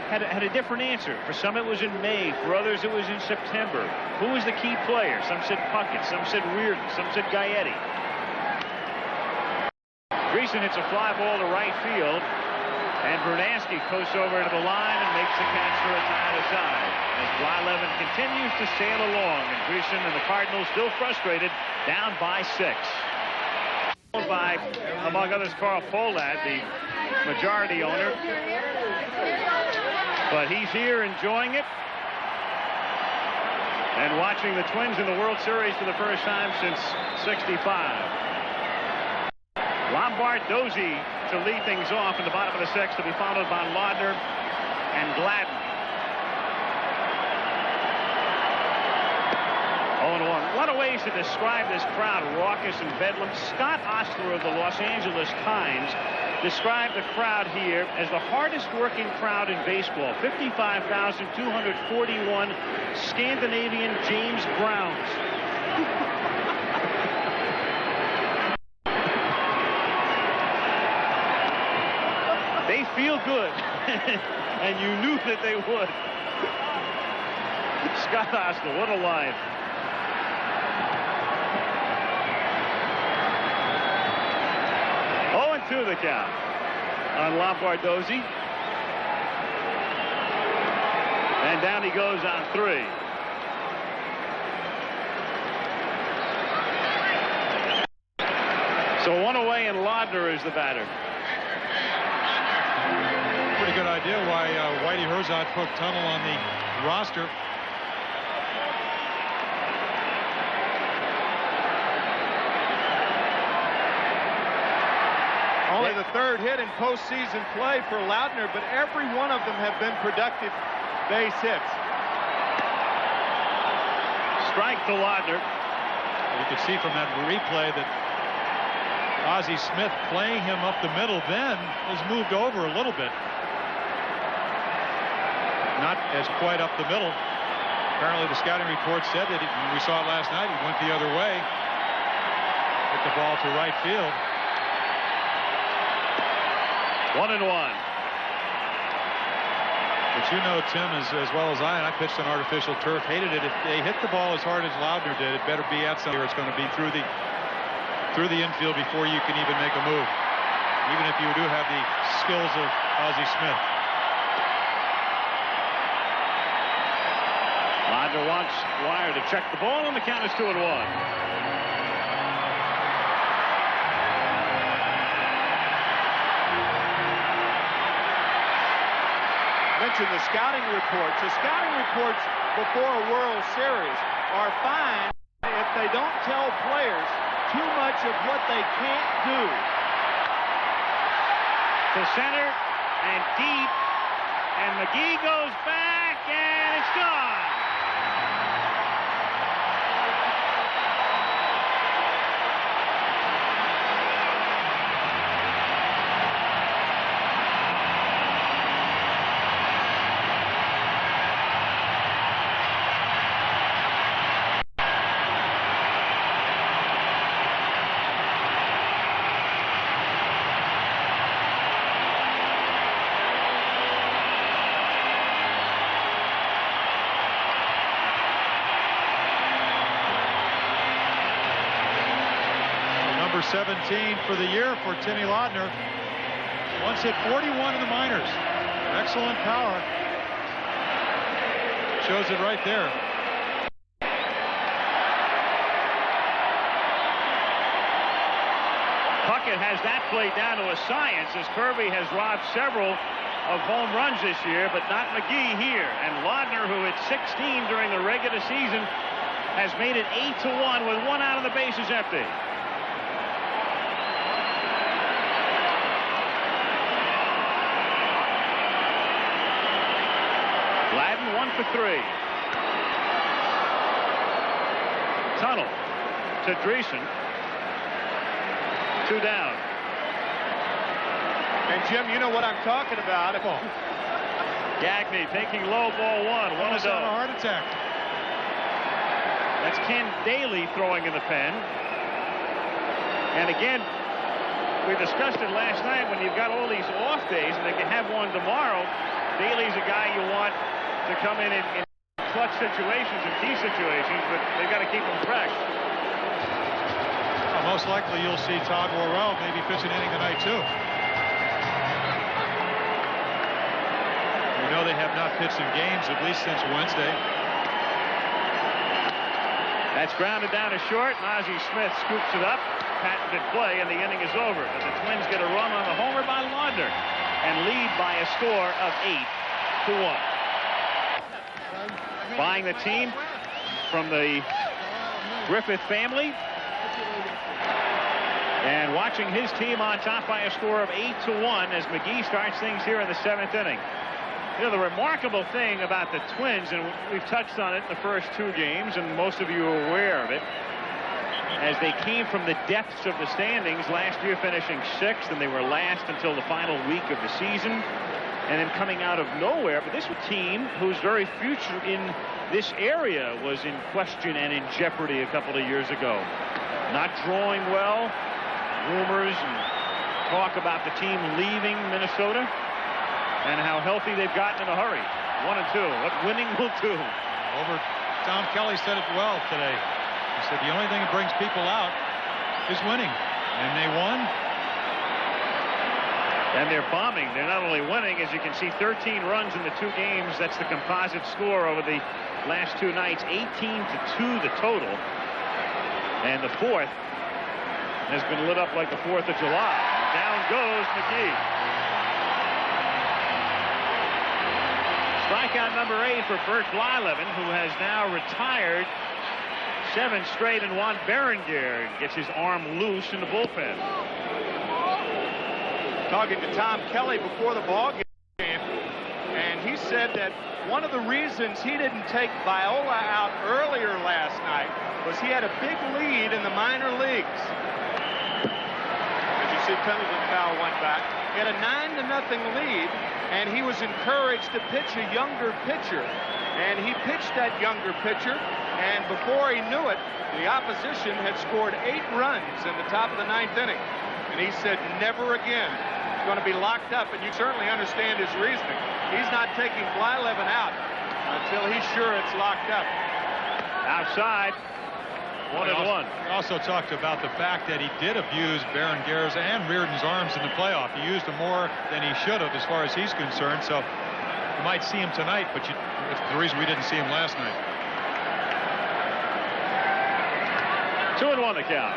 had a different answer. For some it was in May, for others it was in September. Who was the key player? Some said Puckett, some said Reardon, some said Gaetti. Greason hits a fly ball to right field, and Brunansky coasts over to the line and makes the catch for a tie to tie. As Blyleven continues to sail along, and Greason and the Cardinals still frustrated, down by 6. By, among others, Carl Pohlad, the majority owner. But he's here enjoying it and watching the Twins in the World Series for the first time since '65. Lombardozzi to lead things off in the bottom of the 6th, to be followed by Laudner and Gladden. 0-1. What a ways to describe this crowd, raucous and bedlam. Scott Ostler of the Los Angeles Times described the crowd here as the hardest working crowd in baseball. 55,241 Scandinavian James Browns. They feel good, and you knew that they would. Scott Ostler, what a line. To the count on Lombardozzi, and down he goes on 3. So 1 away, and Laudner is the batter.
Pretty good idea why Whitey Herzog put Tunnel on the roster.
Only the 3rd hit in postseason play for Laudner, but every one of them have been productive base hits.
Strike to Laudner.
You could see from that replay that Ozzie Smith playing him up the middle then has moved over a little bit. Not as quite up the middle. Apparently the scouting report said that we saw it last night. He went the other way. Hit the ball to right field.
1-1.
But you know, Tim, as well as I, and I pitched on artificial turf, hated it. If they hit the ball as hard as Laudner did, it better be at somewhere. It's going to be through the infield before you can even make a move, even if you do have the skills of Ozzie Smith.
Laudner wants Wire to check the ball, and the count is 2-1.
Mentioned the scouting reports. The scouting reports before a World Series are fine if they don't tell players too much of what they can't do.
To center and deep, And McGee goes back, and it's gone.
Number 17 for the year for Timmy Laudner. Once hit 41 in the minors. Excellent power. Shows it right there.
Puckett has that played down to a science, as Kirby has robbed several of home runs this year, but not McGee here. And Laudner, who hit 16 during the regular season, has made it 8-1 with 1 out and the bases empty. Gladden 1 for 3. Tunnel to Dreesen. 2 down.
And Jim, you know what I'm talking about.
Gagne taking low, ball 1.
Almost had a heart attack.
That's Ken Daly throwing in the pen. And again, we discussed it last night, when you've got all these off days and they can have one tomorrow, Daly's a guy you want to come in clutch situations and key situations, but they've got to keep him fresh.
Well, most likely you'll see Todd Worrell maybe pitch an inning tonight too. We know they have not pitched in games at least since Wednesday.
That's grounded down to short. Ozzie Smith scoops it up. Patented play, and the inning is over. But the Twins get a run on the homer by Laudner and lead by a score of 8-1. Buying the team from the Griffith family. And watching his team on top by a score of 8-1 as McGee starts things here in the 7th inning. You know, the remarkable thing about the Twins, and we've touched on it in the first 2 games, and most of you are aware of it, as they came from the depths of the standings, last year finishing 6th, and they were last until the final week of the season, and then coming out of nowhere. But this was a team whose very future in this area was in question and in jeopardy a couple of years ago. Not drawing well, rumors and talk about the team leaving Minnesota, and how healthy they've gotten in a hurry. 1-2. What winning will do.
Tom Kelly said it well today. He said the only thing that brings people out is winning. And they won.
And they're bombing. They're not only winning, as you can see, 13 runs in the 2 games. That's the composite score over the last 2 nights. 18-2 the total. And the 4th has been lit up like the 4th of July. Down goes McGee. Strikeout number 8 for Bert Blyleven, who has now retired 7 straight, and Juan Berenguer gets his arm loose in the bullpen.
Talking to Tom Kelly before the ball game, and he said that one of the reasons he didn't take Viola out earlier last night was he had a big lead in the minor leagues. As you see, Pendleton foul 1 back. He had a 9-0 lead, and he was encouraged to pitch a younger pitcher. And he pitched that younger pitcher, and before he knew it, the opposition had scored 8 runs in the top of the 9th inning. And he said, never again. It's going to be locked up, and you certainly understand his reasoning. He's not taking Blyleven out until he's sure it's locked up.
Outside. 1-1.
He also talked about the fact that he did abuse Berenguer's and Reardon's arms in the playoff. He used them more than he should have as far as he's concerned. So you might see him tonight, but it's the reason we didn't see him last night.
2-1 the count.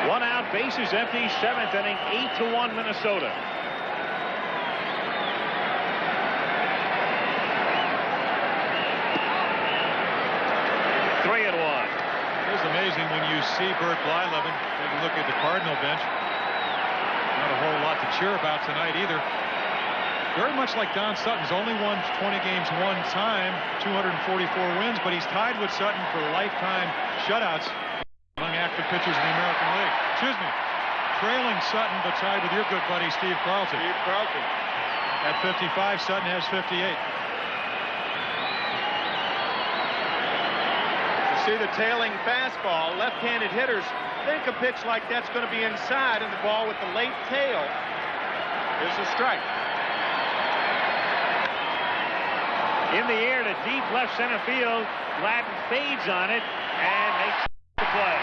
One out, bases empty, 7th inning, 8-1 Minnesota.
It's amazing when you see Bert Blyleven. Take a look at the Cardinal bench. sure about tonight either. Very much like Don Sutton's, only won 20 games one time, 244 wins, but he's tied with Sutton for lifetime shutouts among active pitchers in the American League. Excuse me. Trailing Sutton, but tied with your good buddy Steve Carlton.
Steve Carlton.
At 55, Sutton has 58.
You see the tailing fastball. Left-handed hitters think a pitch like that's going to be inside, and the ball with the late tail is a strike.
In the air to deep left center field. Gladden fades on it and makes the play.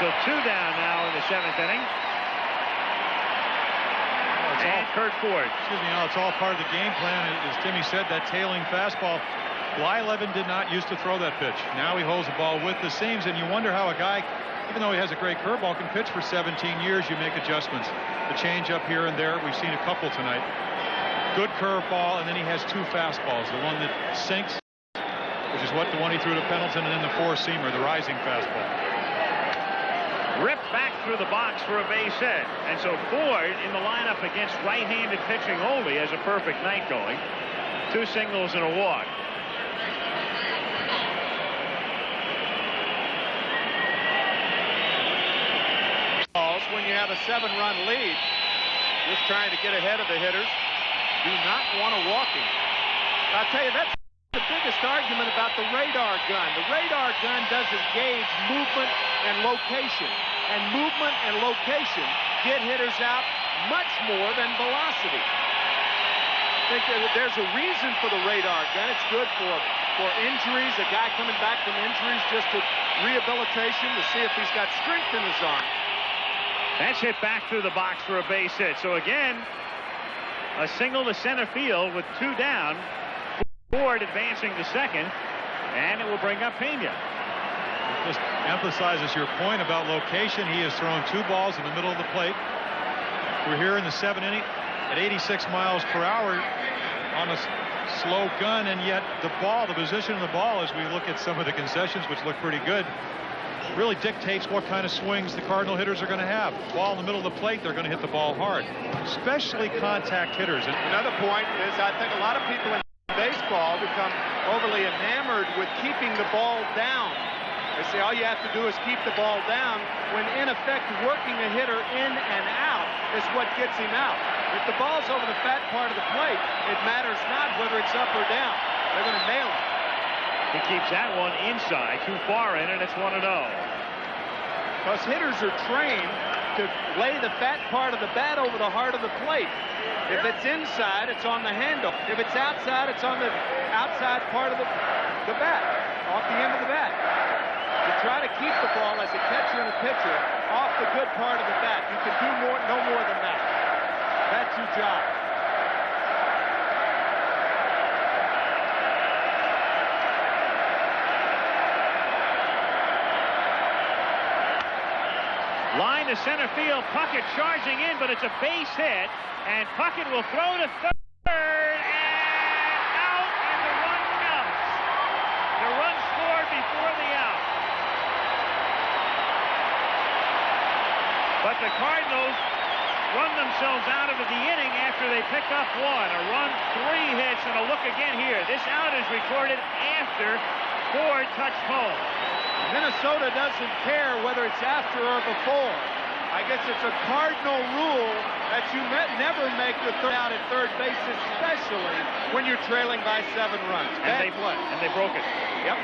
So 2 down now in the 7th inning. And Kurt Ford.
Excuse me, it's all part of the game plan. As Timmy said, that tailing fastball. Blyleven did not used to throw that pitch. Now he holds the ball with the seams, and you wonder how a guy, even though he has a great curveball, can pitch for 17 years. You make adjustments. The change up here and there. We've seen a couple tonight. Good curveball, and then he has 2 fastballs. The one that sinks, which is what the one he threw to Pendleton, and then the 4-seamer, the rising fastball.
Ripped back through the box for a base hit. And so Ford in the lineup against right-handed pitching only has a perfect night going. 2 singles and a walk.
When you have a 7-run lead, just trying to get ahead of the hitters, do not want to walk him. I'll tell you, that's the biggest argument about the radar gun. The radar gun doesn't gauge movement and location. And movement and location get hitters out much more than velocity. I think that there's a reason for the radar gun. It's good for injuries, a guy coming back from injuries, just to rehabilitation to see if he's got strength in his arm.
That's hit back through the box for a base hit. So again, a single to center field with 2 down. Ford advancing to second, and it will bring up Pena.
Just emphasizes your point about location. He has thrown 2 balls in the middle of the plate. We're here in the 7th inning at 86 miles per hour on a slow gun, and yet the ball, the position of the ball, as we look at some of the concessions, which look pretty good, really dictates what kind of swings the Cardinal hitters are going to have. Ball in the middle of the plate, they're going to hit the ball hard, especially contact hitters. And
another point is I think a lot of people in baseball become overly enamored with keeping the ball down. They say all you have to do is keep the ball down, when in effect working a hitter in and out is what gets him out. If the ball's over the fat part of the plate, it matters not whether it's up or down. They're going to nail it.
He keeps that one inside, too far in, and it's 1-0.
Because hitters are trained to lay the fat part of the bat over the heart of the plate. If it's inside, it's on the handle. If it's outside, it's on the outside part of the bat, off the end of the bat. You try to keep the ball as a catcher and a pitcher off the good part of the bat. You can do no more than that. That's your job.
Line to center field. Puckett charging in, but it's a base hit. And Puckett will throw to third. And out, and the run counts. The run scored before the out. But the Cardinals run themselves out of the inning after they pick up 1. A run, 3 hits, and a look again here. This out is recorded after Ford touched home.
Minnesota doesn't care whether it's after or before. I guess it's a Cardinal rule that you never make the third out at third base, especially when you're trailing by 7 runs.
And they broke it.
Yep.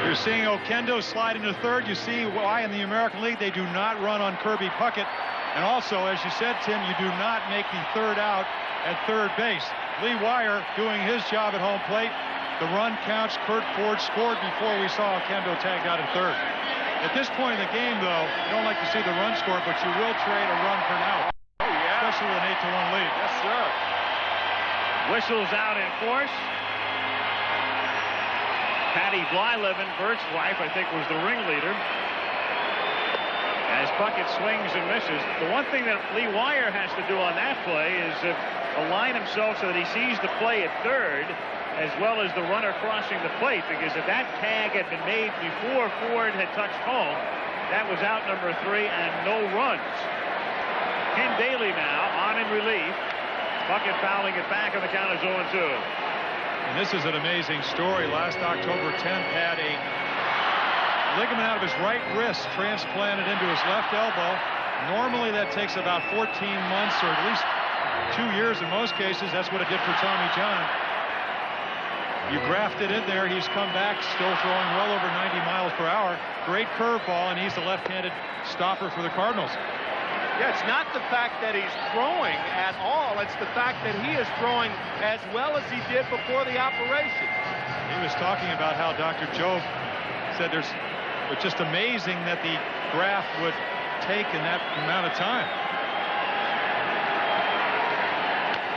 You're seeing Oquendo slide into third. You see why in the American League they do not run on Kirby Puckett. And also, as you said, Tim, you do not make the third out at third base. Lee Wire doing his job at home plate. The run counts. Kurt Ford scored before we saw Oquendo tagged out at third. At this point in the game, though, you don't like to see the run score, but you will trade a run for an out.
Oh, yeah.
Especially with an 8-1 lead.
Yes, sir.
Whistles out in force. Patty Blyleven, Bert's wife, I think, was the ringleader. As Puckett swings and misses. The one thing that Lee Wire has to do on that play is align himself so that he sees the play at third, as well as the runner crossing the plate, because if that tag had been made before Ford had touched home, That was out number 3 and no runs. Ken Daly now on in relief. Bucket fouling it back, and the count is 0-2.
And this is an amazing story. Last October 10th had a ligament out of his right wrist transplanted into his left elbow. Normally that takes about 14 months or at least 2 years in most cases. That's what it did for Tommy John. You graft it in there. He's come back still throwing well over 90 miles per hour. Great curveball, and he's the left-handed stopper for the Cardinals.
Yeah, it's not the fact that he's throwing at all. It's the fact that he is throwing as well as he did before the operation.
He was talking about how Dr. Jobe said it's just amazing that the graft would take in that amount of time.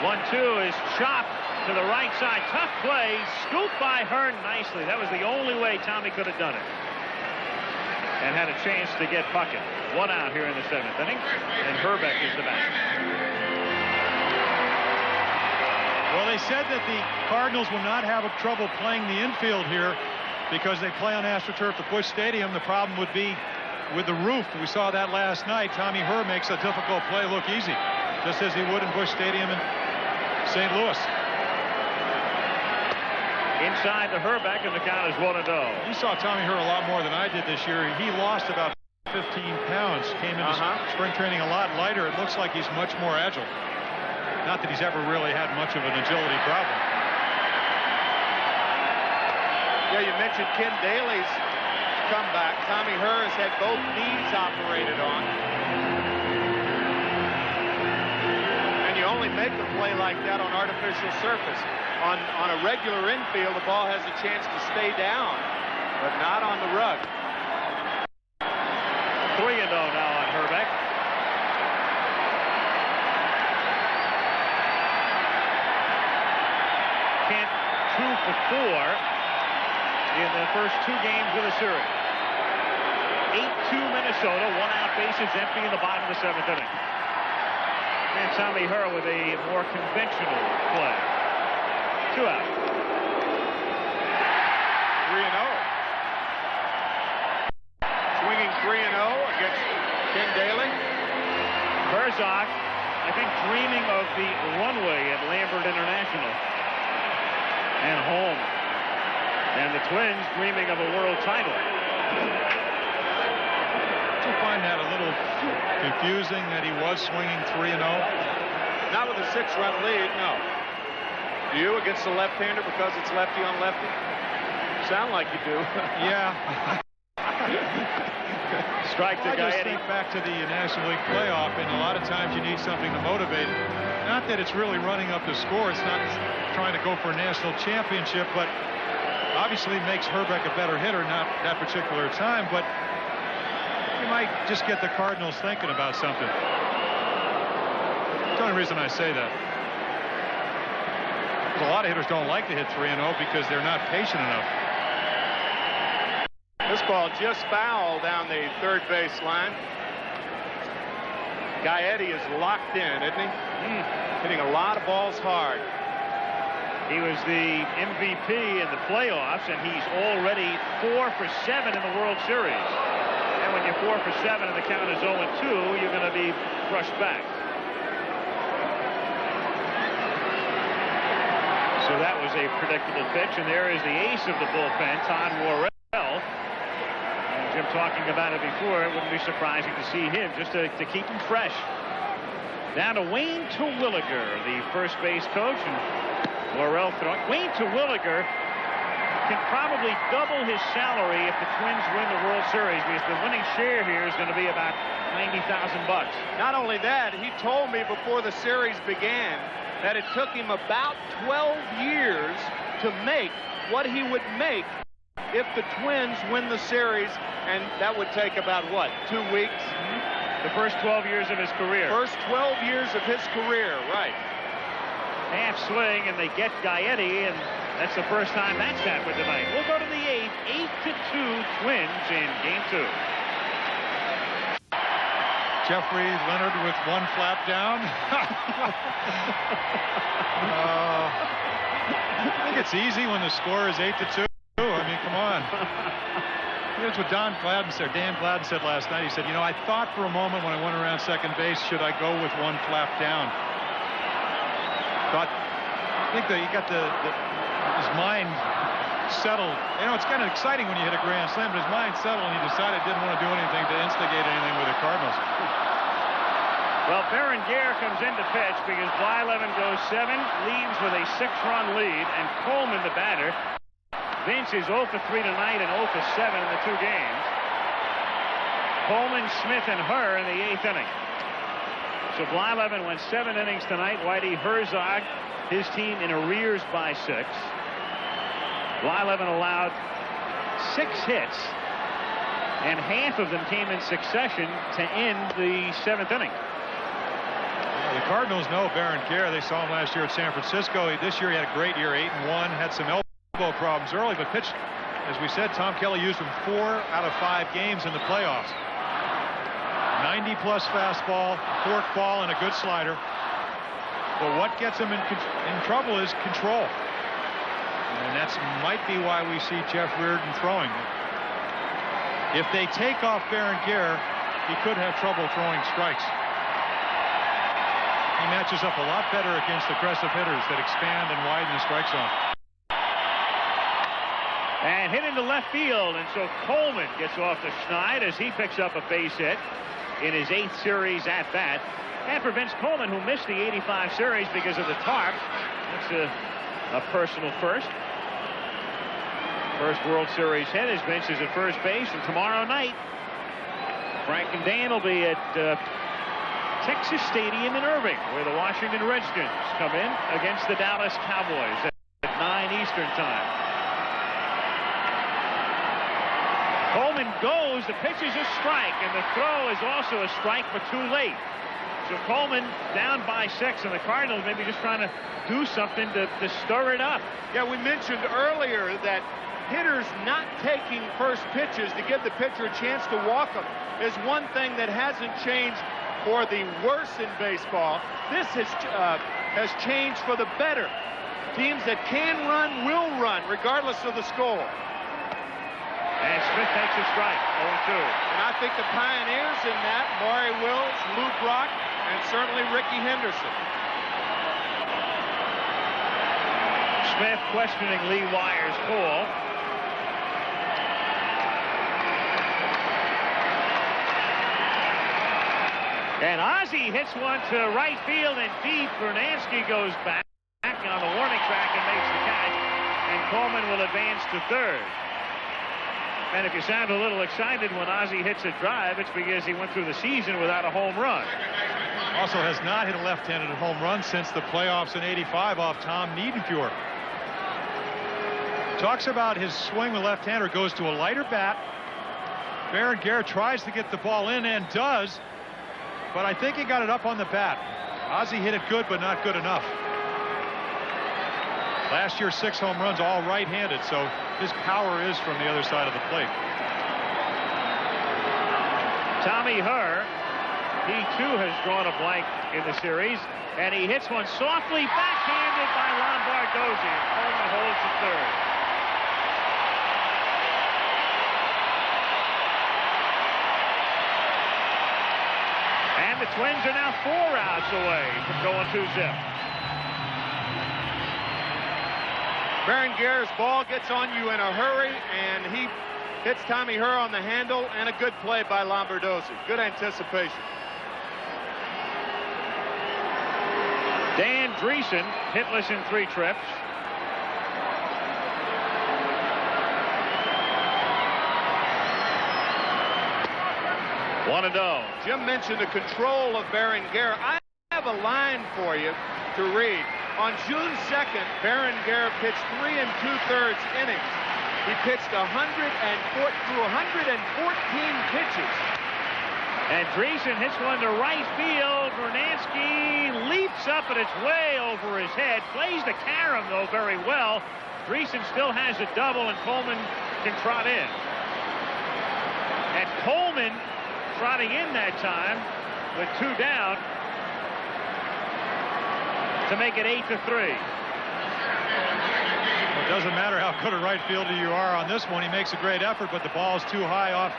1-2 is chopped to the right side. Tough play. Scooped by Hearn nicely. That was the only way Tommy could have done it. And had a chance to get Bucket. 1 out here in the 7th inning. And Herbeck is the batter.
Well, they said that the Cardinals will not have trouble playing the infield here because they play on AstroTurf at Busch Stadium. The problem would be with the roof. We saw that last night. Tommy Herr makes a difficult play look easy, just as he would in Busch Stadium in St. Louis.
Inside to Herbeck, and the count is 1-0.
You saw Tommy Herr a lot more than I did this year. He lost about 15 pounds, came into spring training a lot lighter. It looks like he's much more agile. Not that he's ever really had much of an agility problem.
Yeah, you mentioned Ken Daly's comeback. Tommy Herr has had both knees operated on. And you only make a play like that on artificial surface. On a regular infield, the ball has a chance to stay down, but not on the rug.
3-0 now on Herbeck. Kent 2 for 4 in the first 2 games of the series. 8-2 Minnesota, 1 out, bases empty in the bottom of the 7th inning. And Tommy Herr with a more conventional play. 2 out.
3-0. Swinging 3-0 against Ken Daly.
Herzog, I think, dreaming of the runway at Lambert International and home. And the Twins dreaming of a world title.
Did you find that a little confusing that he was swinging 3-0?
Not with a 6-run lead, no. Do you against the left-hander because it's lefty on lefty? Sound like you do.
Yeah.
Strike to
I just
Gaetti.
think back to the National League playoff, and a lot of times you need something to motivate. Not that it's really running up the score. It's not trying to go for a national championship, but obviously it makes Herbeck a better hitter, not that particular time, but you might just get the Cardinals thinking about something. That's the only reason I say that. A lot of hitters don't like to hit 3-0 because they're not patient enough.
This ball just fouled down the third base line. Gaetti is locked in, isn't he? Hitting a lot of balls hard.
He was the MVP in the playoffs, and he's already 4 for 7 in the World Series. And when you're 4 for 7 and the count is 0-2, you're going to be brushed back. So that was a predictable pitch, and there is the ace of the bullpen, Todd Worrell. And Jim talking about it before, it wouldn't be surprising to see him just to keep him fresh. Down to Wayne Terwilliger, the first base coach, and Worrell throwing. Wayne Terwilliger can probably double his salary if the Twins win the World Series, because the winning share here is going to be about $90,000.
Not only that, he told me before the series began that it took him about 12 years to make what he would make if the Twins win the series, and that would take about, what, 2 weeks?
The first 12 years of his career.
First 12 years of his career, right.
Half swing, and they get Gaetti, and that's the first time that's happened tonight. We'll go to the 8th. 8-2 Twins in Game 2.
Jeffrey Leonard with 1 flap down. I think it's easy when the score is 8-2. I mean, come on. Here's what Dan Gladden said last night. He said, you know, I thought for a moment when I went around second base, should I go with one flap down? I think that he got his mind settled. You know, it's kind of exciting when you hit a grand slam, but his mind settled and he decided he didn't want to do anything to instigate anything with the Cardinals.
Well, Berenguer comes in to pitch because Blyleven goes 7, leads with a 6-run lead, and Coleman, the batter. Vince is 0 for 3 tonight and 0 for 7 in the 2 games. Coleman, Smith, and Herr in the 8th inning. So Blyleven went 7 innings tonight. Whitey Herzog, his team in arrears by 6. Blyleven allowed 6 hits, and half of them came in succession to end the 7th inning.
The Cardinals know Berenguer. They saw him last year at San Francisco. This year he had a great year, 8-1, had some elbow problems early, but pitched, as we said, Tom Kelly used him 4 out of 5 games in the playoffs. 90-plus fastball, forkball, and a good slider. But what gets him in trouble is control. And that might be why we see Jeff Reardon throwing. If they take off Berenguer, he could have trouble throwing strikes. He matches up a lot better against aggressive hitters that expand and widen the strike zone.
And hit into left field, and so Coleman gets off the schneid as he picks up a base hit in his 8th series at bat. And for Vince Coleman, who missed the 85 series because of the tarp, that's a personal first. First World Series hit as Vince is at first base, and tomorrow night, Frank and Dan will be at Texas Stadium in Irving, where the Washington Redskins come in against the Dallas Cowboys at 9 Eastern time. Coleman goes, the pitch is a strike, and the throw is also a strike, but too late. So Coleman down by 6, and the Cardinals maybe just trying to do something to stir it up.
Yeah, we mentioned earlier that hitters not taking first pitches to give the pitcher a chance to walk them is one thing that hasn't changed for the worse in baseball. This has changed for the better. Teams that can run will run regardless of the score.
And Smith takes a strike, 0-2.
And I think the pioneers in that, Maury Wills, Lou Brock, and certainly Ricky Henderson.
Smith questioning Lee Wyer's call. And Ozzie hits one to right field and deep. Bernansky goes back on the warning track and makes the catch. And Coleman will advance to 3rd. And if you sound a little excited when Ozzie hits a drive, it's because he went through the season without a home run.
Also has not hit a left-handed home run since the playoffs in '85 off Tom Niedenfuhr. Talks about his swing with left-hander, goes to a lighter bat. Berenguer tries to get the ball in and does, but I think he got it up on the bat. Ozzie hit it good, but not good enough. Last year, 6 home runs, all right-handed, so his power is from the other side of the plate.
Tommy Herr, he too has drawn a blank in the series, and he hits one softly backhanded by Lombardozzi. Coleman holds the 3rd. And the Twins are now 4 outs away from going 2-zip.
Berenguer's ball gets on you in a hurry, and he hits Tommy Herr on the handle, and a good play by Lombardozzi. Good anticipation.
Dan Dreesen, hitless in 3 trips. One and oh.
Jim mentioned the control of Berenguer. I have a line for you to read. On June 2nd, Berenguer pitched 3 2/3 innings. He pitched 114 pitches.
And Dreesen hits one to right field. Bernansky leaps up, and it's way over his head. Plays the carom, though, very well. Dreesen still has a double, and Coleman can trot in. And Coleman trotting in that time with 2 down to make it 8-3.
Well, doesn't matter how good a right fielder you are on this one. He makes a great effort, but the ball is too high off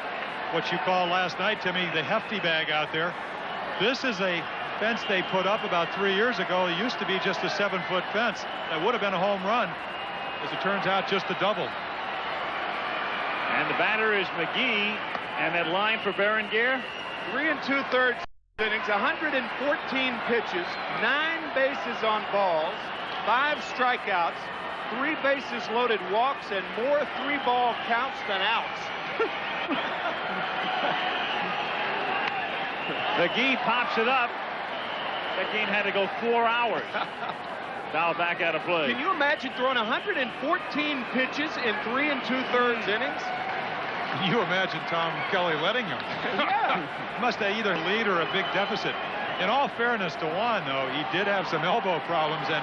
what you called last night, Timmy, the hefty bag out there. This is a fence they put up about 3 years ago. It used to be just a 7-foot fence. That would have been a home run. As it turns out, just a double.
And the batter is McGee. And that line for Berenguer?
3 2/3 innings, 114 pitches, 9 bases on balls, 5 strikeouts, 3 bases loaded walks, and more 3-ball counts than outs.
McGee pops it up. That game had to go 4 hours. Now back out of play.
Can you imagine throwing 114 pitches in 3 2/3 innings?
Can you imagine Tom Kelly letting him?
Yeah.
Must have either lead or a big deficit. In all fairness to Juan, though, he did have some elbow problems, and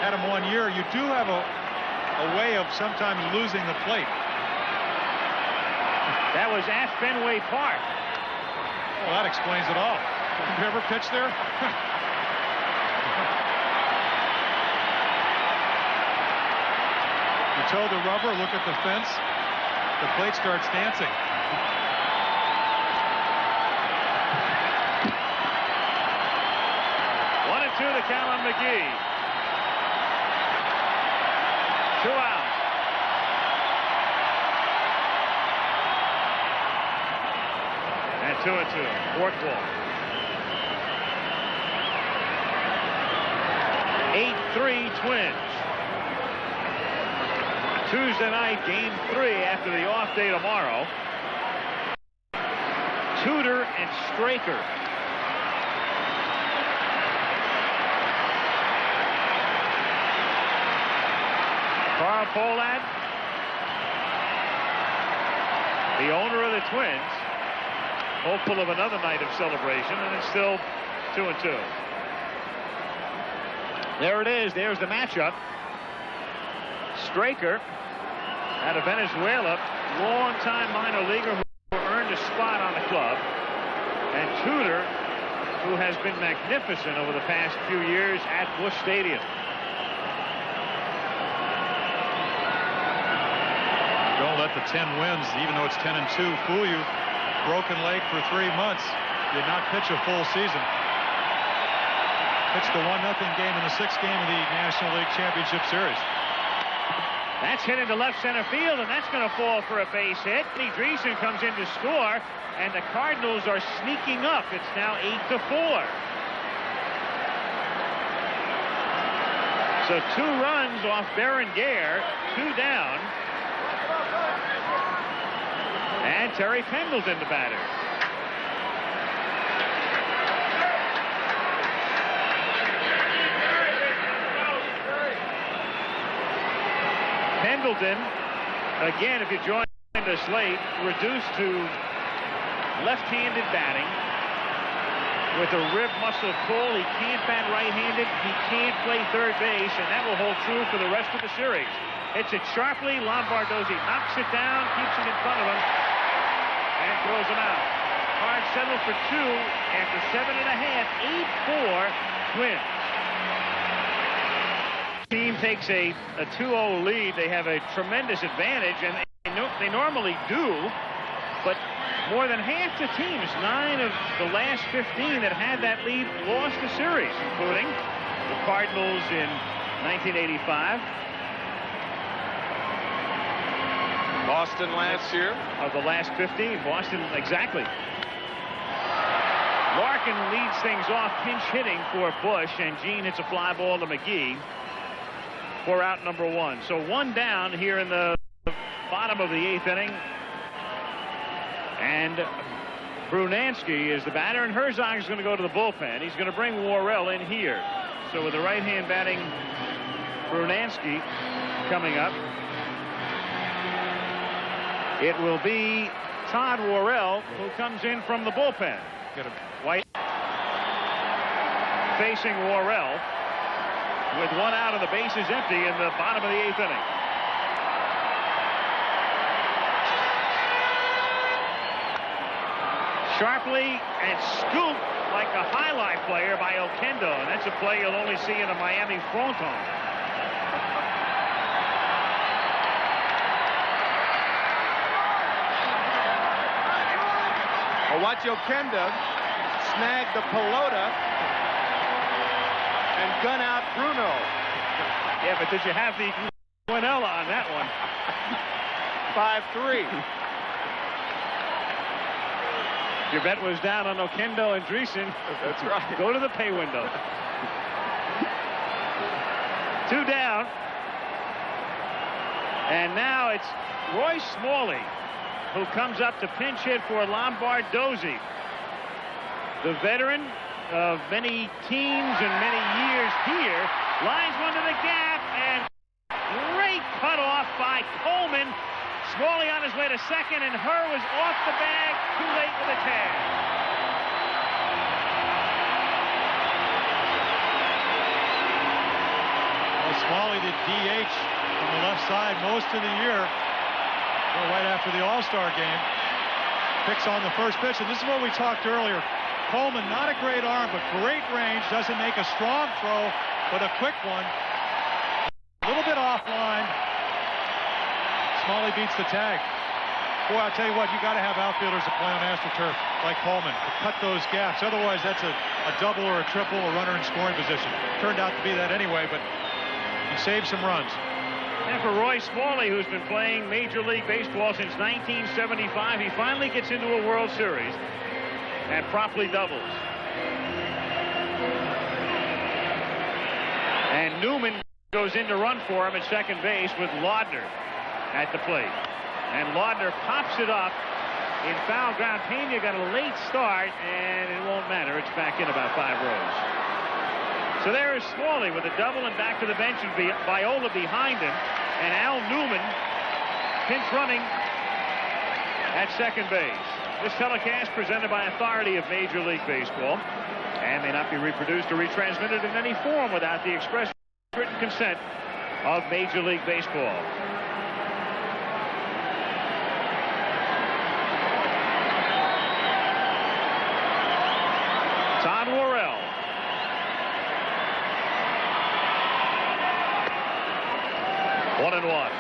had him 1 year. You do have a way of sometimes losing the plate.
That was at Fenway Park.
Well, that explains it all. Have you ever pitched there? You toe the rubber, look at the fence. The plate starts dancing.
1-2 the count on McGee. 2 outs. And 2-2. Fourth ball. 8-3 Twins. Tuesday night, game 3 after the off day tomorrow. Tudor and Straker. Carl Pohlad, the owner of the Twins, hopeful of another night of celebration, and it's still 2-2. There it is. There's the matchup. Straker, out of Venezuela, long-time minor leaguer who earned a spot on the club, and Tudor, who has been magnificent over the past few years at Busch Stadium.
Don't let the 10 wins, even though it's 10-2, fool you. Broken leg for 3 months. Did not pitch a full season. Pitched the 1-0 game in the 6th game of the National League Championship Series.
That's hit into left center field, and that's going to fall for a base hit. Dreesen comes in to score, and the Cardinals are sneaking up. It's now 8-4. So 2 runs off Berenguer, 2 down. And Terry Pendleton, the batter. Pendleton, again, if you join us late, reduced to left-handed batting with a rib muscle pull. He can't bat right-handed. He can't play third base, and that will hold true for the rest of the series. Hits it sharply. Lombardozzi knocks it down, keeps it in front of him, and throws him out. Card settled for 2 after 7.5. 8-4 Twins. Team takes a 2-0 lead. They have a tremendous advantage, and they normally do, but more than half the teams, 9 of the last 15 that had that lead, lost the series, including the Cardinals in 1985.
Boston last year.
Of the last 15, Boston, exactly. Larkin leads things off, pinch hitting for Busch, and Gene hits a fly ball to McGee for out number 1. So 1 down here in the bottom of the 8th inning. And Brunansky is the batter, and Herzog is going to go to the bullpen. He's going to bring Worrell in here. So with the right hand batting Brunansky coming up, it will be Todd Worrell who comes in from the bullpen. White facing Worrell with 1 out and the bases empty in the bottom of the 8th inning. Sharply and scooped like a highlight player by Oquendo, and that's a play you'll only see in a Miami fronton.
Well, watch Okenda snag the pelota and gun out Bruno.
Yeah, but did you have the Quinella on that one?
5-3.
Your bet was down on Okendo and Dreesen.
That's right.
Go to the pay window. 2 down. And now it's Roy Smalley who comes up to pinch hit for Lombardozzi. The veteran of many teams and many years here lines one to the gap, and great cutoff by Coleman. Smalley on his way to second, and Herr was off the bag, too late for the tag.
Well, Smalley did DH from the left side most of the year. Well, right after the All-Star game. Picks on the first pitch, and this is what we talked earlier. Coleman, not a great arm, but great range. Doesn't make a strong throw, but a quick one. A little bit offline. Smalley beats the tag. Boy, I'll tell you what, you got to have outfielders that play on AstroTurf like Coleman to cut those gaps. Otherwise, that's a double or a triple, a runner in scoring position. Turned out to be that anyway, but he saved some runs.
And for Roy Smalley, who's been playing Major League Baseball since 1975, he finally gets into a World Series and promptly doubles. And Newman goes in to run for him at second base with Laudner at the plate. And Laudner pops it up in foul ground. Pena got a late start, and it won't matter. It's back in about 5 rows. So there is Smalley with a double, and back to the bench would be Viola behind him, and Al Newman pinch running at second base. This telecast presented by authority of Major League Baseball and may not be reproduced or retransmitted in any form without the express written consent of Major League Baseball. Todd Worrell. One and one.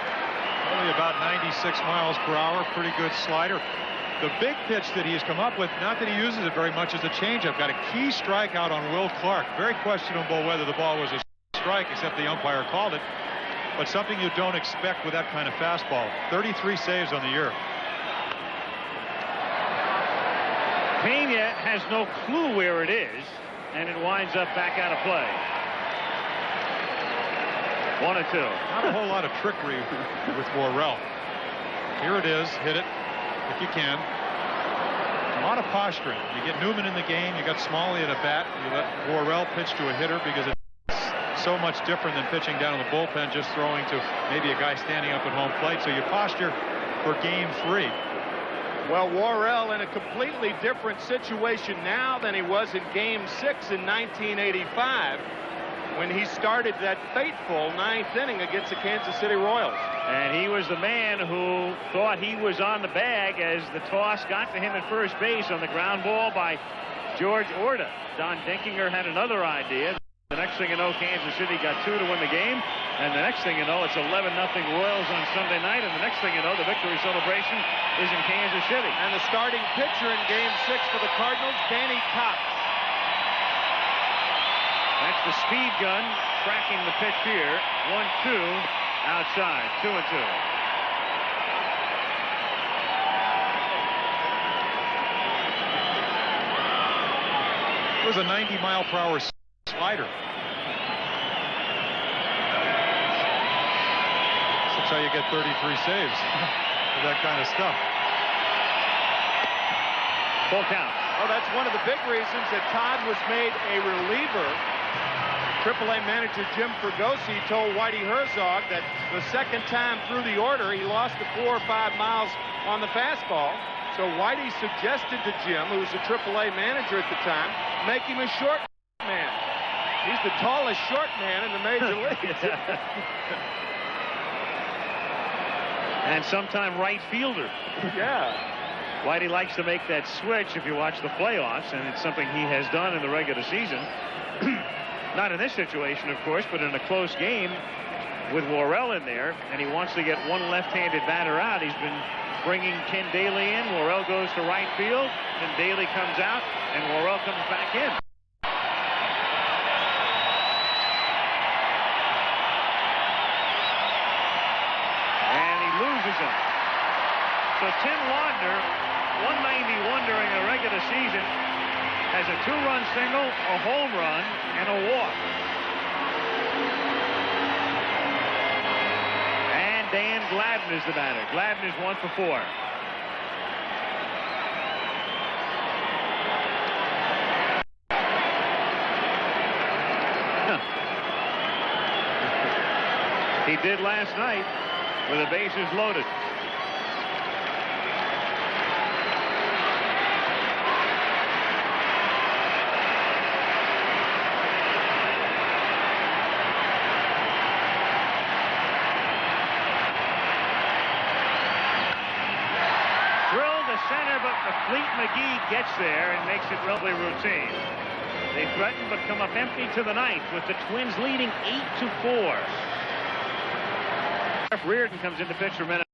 Only about 96 miles per hour. Pretty good slider. The big pitch that he's come up with, not that he uses it very much, is a changeup. Got a key strikeout on Will Clark. Very questionable whether the ball was a strike, except the umpire called it. But something you don't expect with that kind of fastball. 33 saves on the year.
Pena has no clue where it is, and it winds up back out of play. 1-2.
Not a whole lot of trickery with Worrell. Here it is. Hit it if you can. A lot of posturing. You get Newman in the game. You got Smalley at a bat. You let Worrell pitch to a hitter because it's so much different than pitching down in the bullpen, just throwing to maybe a guy standing up at home plate. So you posture for game 3.
Well, Worrell in a completely different situation now than he was in game 6 in 1985. When he started that fateful 9th inning against the Kansas City Royals.
And he was the man who thought he was on the bag as the toss got to him at first base on the ground ball by George Orta. Don Dinkinger had another idea. The next thing you know, Kansas City got 2 to win the game. And the next thing you know, it's 11-0 Royals on Sunday night. And the next thing you know, the victory celebration is in Kansas City.
And the starting pitcher in game 6 for the Cardinals, Danny Cox.
That's the speed gun cracking the pitch here. 1-2 outside. 2-2.
It was a 90-mile-per-hour slider. That's how you get 33 saves with that kind of stuff.
Full count.
Oh, that's one of the big reasons that Todd was made a reliever. AAA manager Jim Fregosi told Whitey Herzog that the second time through the order, he lost the 4 or 5 miles on the fastball. So Whitey suggested to Jim, who was the AAA manager at the time, make him a short man. He's the tallest short man in the major leagues.
And sometime right fielder.
Yeah.
Whitey likes to make that switch if you watch the playoffs, and it's something he has done in the regular season. Not in this situation, of course, but in a close game with Worrell in there, and he wants to get one left-handed batter out. He's been bringing Ken Daly in. Worrell goes to right field. Then Daly comes out, and Worrell comes back in. And he loses him. So Tim Laudner, 191 during the regular season, has a 2-run single, a home run, and a walk. And Dan Gladden is the batter. Gladden is 1 for 4. He did last night with the bases loaded. Center, but Fleet McGee gets there and makes it relatively routine. They threaten but come up empty to the ninth with the Twins leading 8-4. Reardon comes in to pitch for Minnesota.